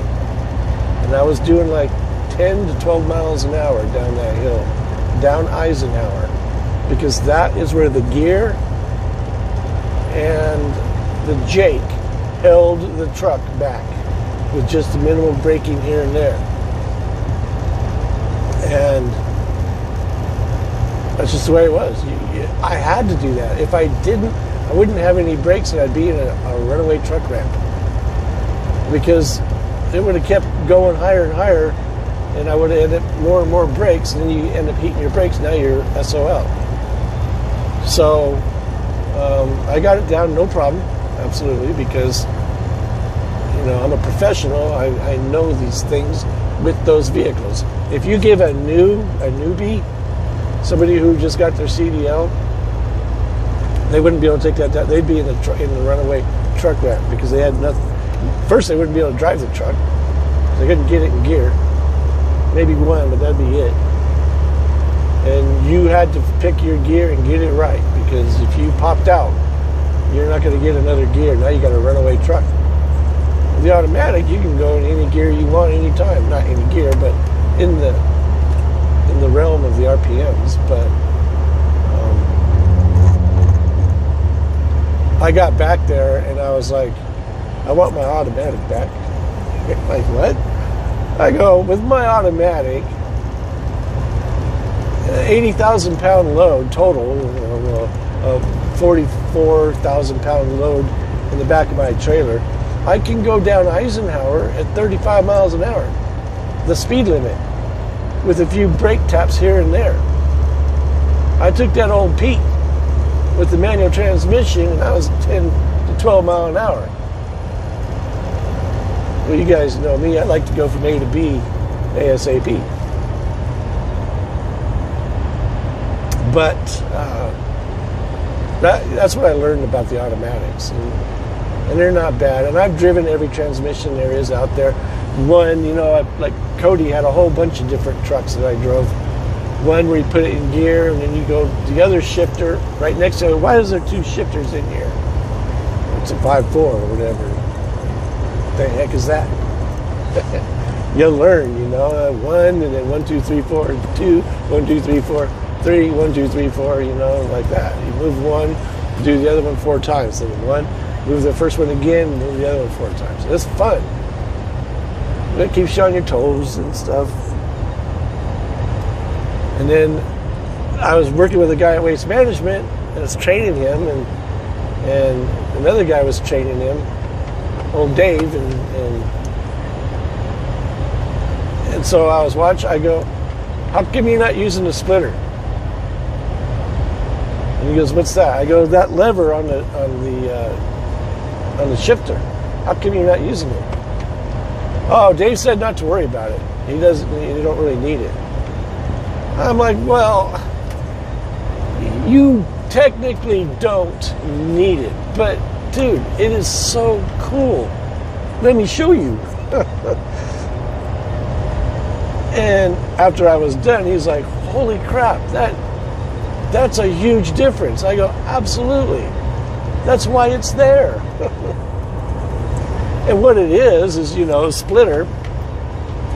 A: And I was doing like 10 to 12 miles an hour down that hill, down Eisenhower, because that is where the gear and the Jake held the truck back with just a minimal braking here and there. And that's just the way it was. I had to do that. If I didn't, I wouldn't have any brakes and I'd be in a runaway truck ramp. Because it would have kept going higher and higher, and I would have ended up more and more brakes, and then you end up heating your brakes. Now you're SOL. So I got it down, no problem, absolutely, because I'm a professional. I know these things with those vehicles. If you give a newbie, somebody who just got their CDL, they wouldn't be able to take that down. They'd be in the runaway truck ramp because they had nothing. First, they wouldn't be able to drive the truck. They couldn't get it in gear. Maybe one, but that'd be it. And you had to pick your gear and get it right, because if you popped out, you're not going to get another gear. Now you got a runaway truck. With the automatic, you can go in any gear you want anytime. Not any gear, but in the realm of the RPMs, but I got back there and I was like, I want my automatic back. Like, what? I go, with my automatic, 80,000 pound load total, a 44,000 pound load in the back of my trailer, I can go down Eisenhower at 35 miles an hour, the speed limit, with a few brake taps here and there. I took that old Pete with the manual transmission, and I was 10 to 12 mile an hour. Well, you guys know me. I like to go from A to B ASAP. But that's what I learned about the automatics. And they're not bad. And I've driven every transmission there is out there. One, like Cody had a whole bunch of different trucks that I drove. One where you put it in gear, and then you go the other shifter right next to it. Why is there two shifters in here? It's a 5.4 or whatever. What the heck is that? You'll learn, one, and then 1, 2, 3, 4, 2, 1, 2, 3, 4, 3, 1, 2, 3, 4, like that. You move one, do the other one 4 times. Then one, move the first one again, move the other one 4 times. It's fun. It keeps you on your toes and stuff. And then I was working with a guy at Waste Management, and I was training him, and another guy was training him, old Dave, and so I was watching. I go, how come you're not using the splitter? And he goes, what's that? I go, that lever on the shifter. How come you're not using it? Oh, Dave said not to worry about it. You don't really need it. I'm like, well, you technically don't need it, but dude, it is so cool. Let me show you. And after I was done, he's like, holy crap, that's a huge difference. I go, absolutely. That's why it's there. And what it is, a splitter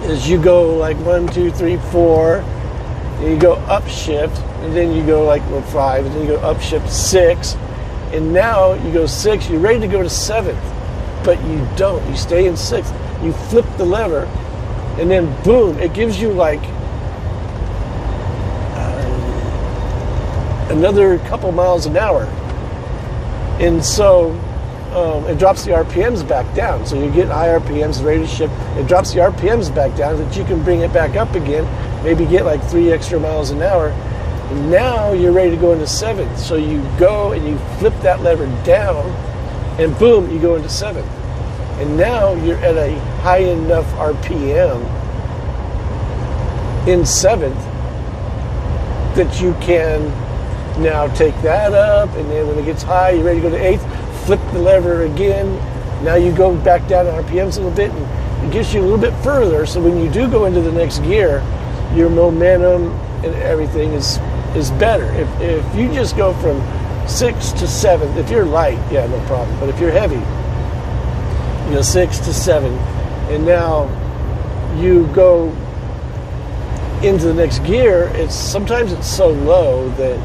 A: is you go like 1, 2, 3, 4, and you go upshift, and then you go like 5, and then you go upshift 6, and now you go 6, you're ready to go to 7th, but you don't. You stay in 6th. You flip the lever, and then boom, it gives you like another couple miles an hour. And so it drops the RPMs back down. So you get high RPMs, ready to shift. It drops the RPMs back down so that you can bring it back up again, maybe get like 3 extra miles an hour. And now you're ready to go into 7th. So you go and you flip that lever down, and boom, you go into 7th. And now you're at a high enough RPM in 7th that you can now take that up, and then when it gets high, you're ready to go to 8th, flip the lever again. Now you go back down to RPMs a little bit, and it gets you a little bit further, so when you do go into the next gear, your momentum and everything is better. If you just go from 6 to 7, if you're light, yeah, no problem. But if you're heavy, 6 to 7, and now you go into the next gear, sometimes it's so low that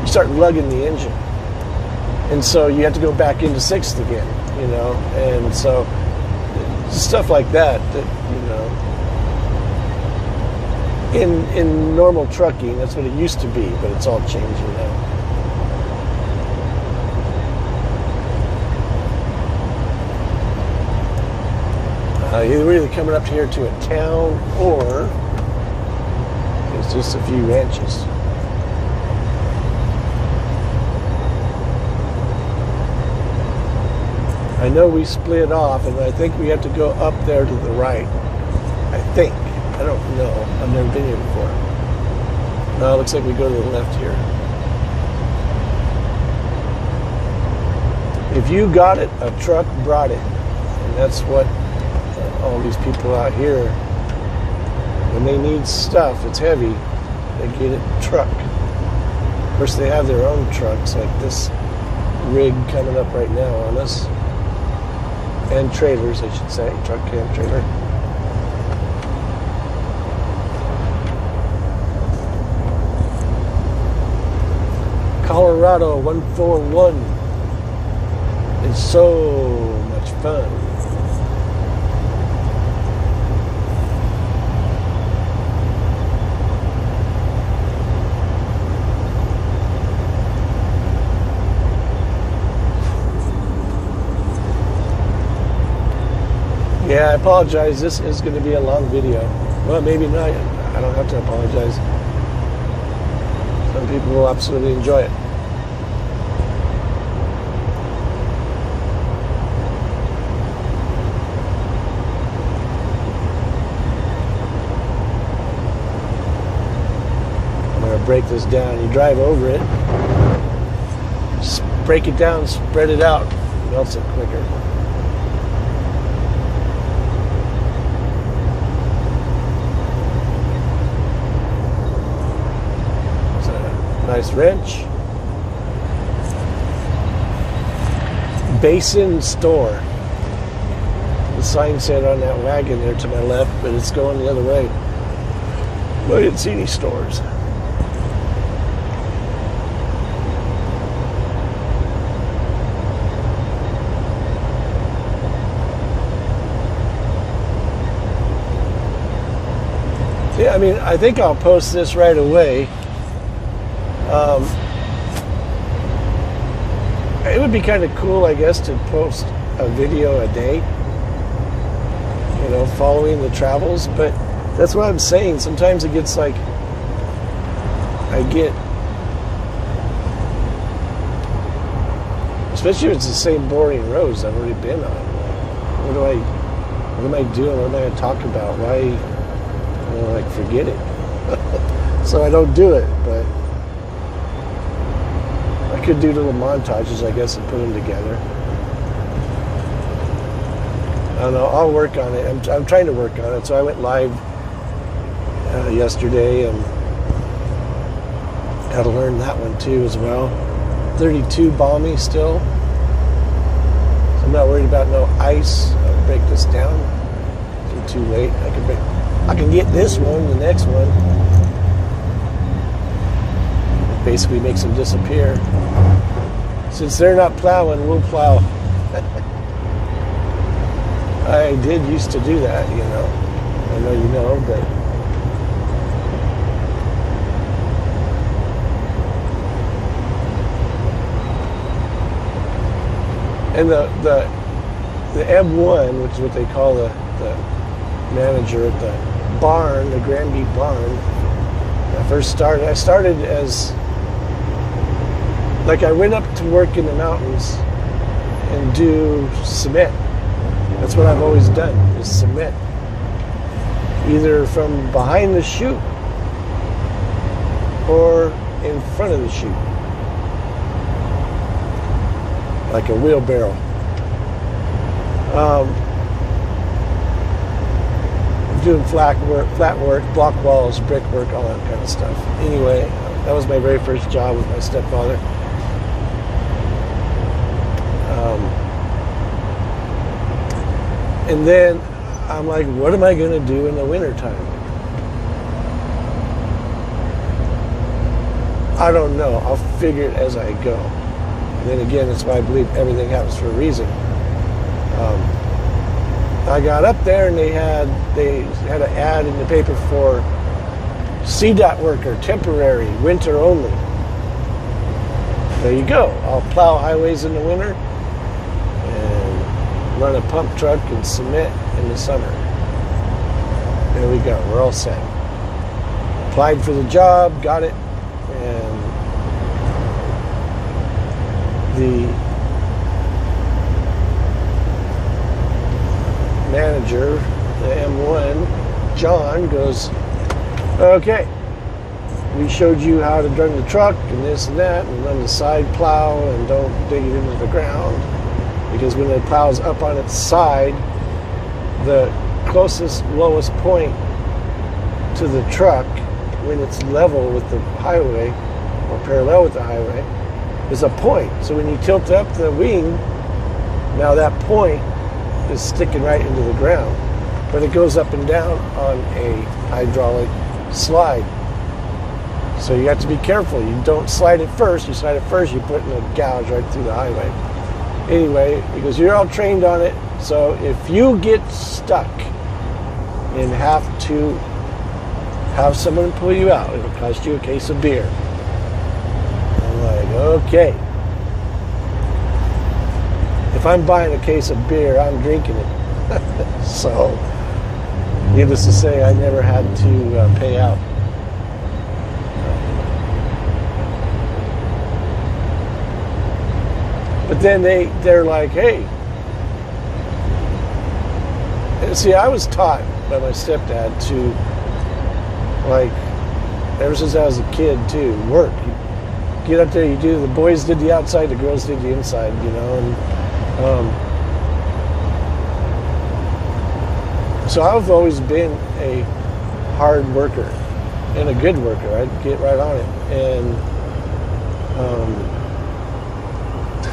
A: you start lugging the engine, and so you have to go back into 6th again, and so stuff like that in normal trucking, that's what it used to be, but it's all changing now. You're either coming up here to a town, or it's just a few ranches. I know we split off, and I think we have to go up there to the right. I think. I don't know. I've never been here before. No, it looks like we go to the left here. If you got it, a truck brought it. And that's what all these people out here, when they need stuff, it's heavy, they get it truck. Of course, they have their own trucks, like this rig coming up right now on us. And trailers, I should say, truck and trailer. Colorado 141. It's so much fun. Yeah, I apologize. This is going to be a long video. Well, maybe not. I don't have to apologize. Some people will absolutely enjoy it. I'm going to break this down. You drive over it, just break it down, spread it out, it melts it quicker. Nice wrench. Basin store. The sign said on that wagon there to my left, but it's going the other way. But I didn't see any stores. Yeah, I mean, I think I'll post this right away. It would be kind of cool, I guess, to post a video a day, you know, following the travels, but that's what I'm saying. Sometimes it gets like, especially if it's the same boring roads I've already been on. What am I doing? What am I going to talk about? Why, you know, like, forget it. So I don't do it, but I could do little montages, I guess, and put them together. I don't know. I'll work on it. I'm trying to work on it. So I went live yesterday and had to learn that one too as well. 32 balmy still. So I'm not worried about no ice. I'll break this down. It's too late. I can get this one, the next one. Basically makes them disappear. Since they're not plowing, we'll plow. I did used to do that, you know. I know you know, but and the M1, which is what they call the manager at the barn, the Granby barn. When I first started, I started as like I went up to work in the mountains and do cement. That's what I've always done, is cement. Either from behind the chute or in front of the chute. Like a wheelbarrow. Doing flat work, block walls, brick work, all that kind of stuff. Anyway, that was my very first job with my stepfather. And then I'm like, what am I going to do in the wintertime? I don't know. I'll figure it as I go. And then again, that's why I believe everything happens for a reason. I got up there and they had an ad in the paper for CDOT worker, temporary, winter only. There you go. I'll plow highways in the winter and run a pump truck and cement in the summer. There we go. We're all set. Applied for the job, got it, and the manager, the M1, John, goes, okay, we showed you how to run the truck and this and that and run the side plow and don't dig it into the ground, because when it plows up on its side, the closest lowest point to the truck when it's level with the highway or parallel with the highway is a point. So when you tilt up the wing, now that point is sticking right into the ground, but it goes up and down on a hydraulic slide. So you have to be careful. You don't slide it first. You slide it first, you put in a gouge right through the highway. Anyway, because you're all trained on it, so if you get stuck and have to have someone pull you out, it'll cost you a case of beer. I'm like, okay. If I'm buying a case of beer, I'm drinking it. So, needless to say, I never had to pay out. But then they're like, hey. And see, I was taught by my stepdad to, like, ever since I was a kid, too, work. You get up there, the boys did the outside, the girls did the inside, you know, and so I've always been a hard worker and a good worker. I'd get right on it.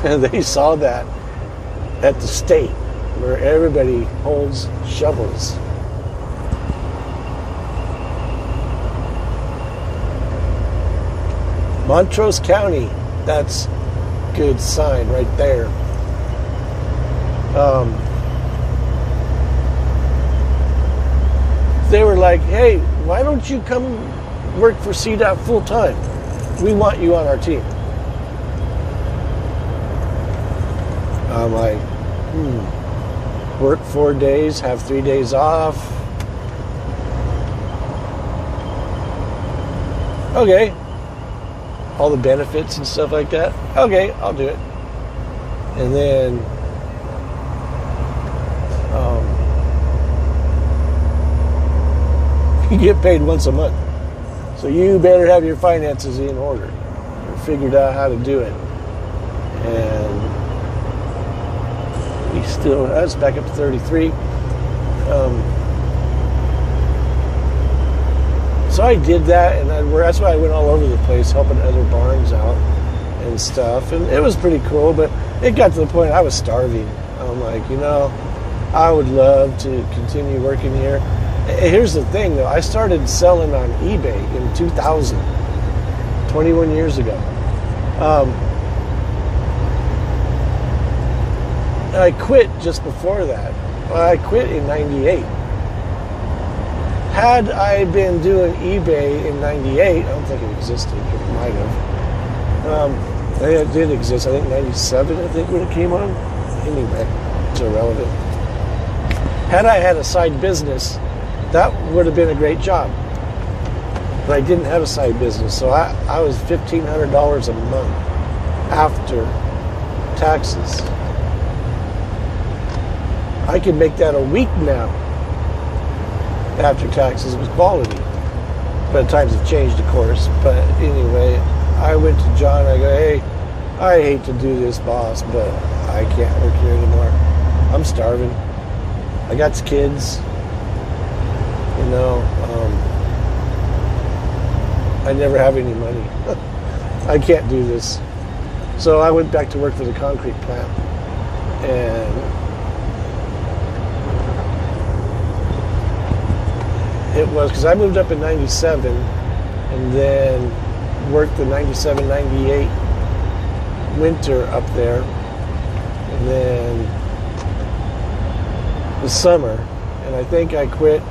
A: And they saw that at the state where everybody holds shovels. Montrose County, that's good sign right there. They were like, hey, why don't you come work for CDOT full time? We want you on our team. I'm like, work 4 days, have 3 days off. Okay. All the benefits and stuff like that. Okay, I'll do it. And then you get paid once a month. So you better have your finances in order. You figured out how to do it. And that's back up to 33. So I did that, and that's why I went all over the place helping other barns out and stuff. And it was pretty cool, but it got to the point I was starving. I'm like, I would love to continue working here. Here's the thing, though. I started selling on eBay in 2000, 21 years ago. I quit just before that. I quit in 98. Had I been doing eBay in 98, I don't think it existed. It might have. It did exist. I think 97, when it came on. Anyway, it's irrelevant. Had I had a side business, that would have been a great job. But I didn't have a side business, so I was $1,500 a month after taxes. I can make that a week now after taxes with quality. But times have changed, of course. But anyway, I went to John. I go, hey, I hate to do this, boss, but I can't work here anymore. I'm starving. I got kids. I never have any money. I can't do this. So I went back to work for the concrete plant. And it was because I moved up in 97 and then worked the 97, 98 winter up there. And then the summer. And I think I quit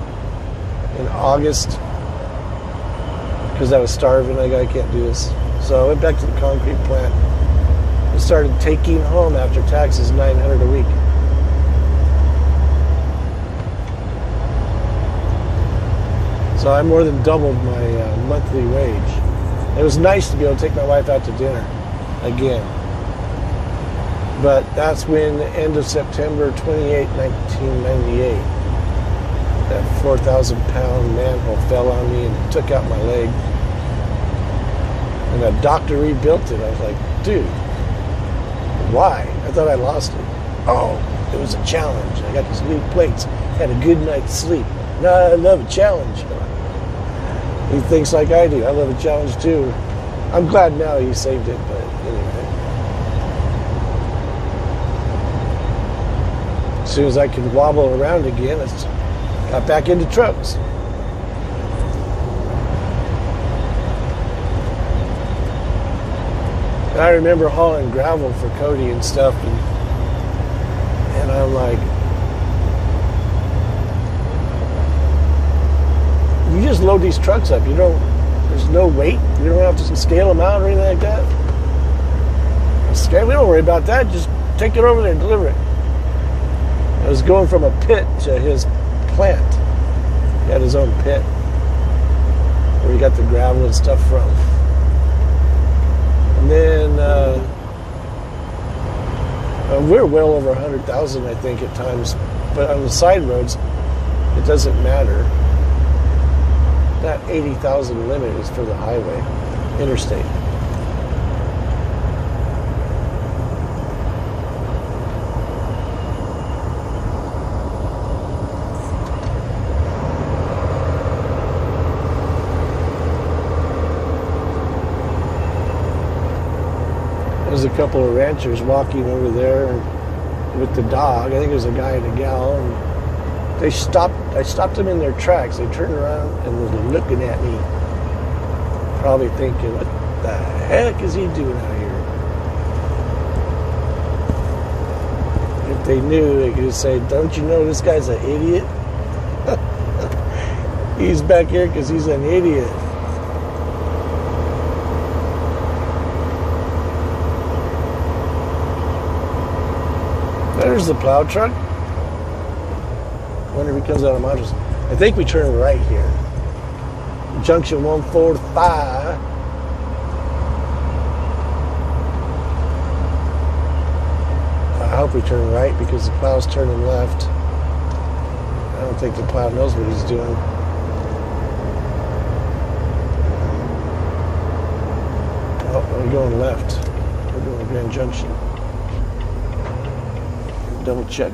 A: in August because I was starving. I can't do this. So I went back to the concrete plant and started taking home after taxes $900 a week. So I more than doubled my monthly wage. It was nice to be able to take my wife out to dinner again. But that's when the end of September 28, 1998, that 4,000-pound manhole fell on me and took out my leg. And a doctor rebuilt it. I was like, dude, why? I thought I lost it. Oh, it was a challenge. I got these new plates. Had a good night's sleep. No, I love a challenge. He thinks like I do. I love a challenge too. I'm glad now he saved it, but anyway. As soon as I could wobble around again, I got back into trucks. And I remember hauling gravel for Cody and stuff, and I'm like, you just load these trucks up. There's no weight. You don't have to scale them out or anything like that. We don't worry about that. Just take it over there and deliver it. I was going from a pit to his plant. He had his own pit where he got the gravel and stuff from. And then we're well over 100,000, I think, at times. But on the side roads, it doesn't matter. That 80,000 limit is for the highway, interstate. There's a couple of ranchers walking over there with the dog. I think it was a guy and a gal. And I stopped them in their tracks. They turned around and was looking at me, probably thinking, what the heck is he doing out here? If they knew, they could say, don't you know this guy's an idiot? He's back here because he's an idiot. There's the plow truck. I wonder if he comes out of Montrose. I think we turn right here. Junction 145. I hope we turn right because the plow's turning left. I don't think the plow knows what he's doing. Oh, we're going left. We're going to Grand Junction. Double check.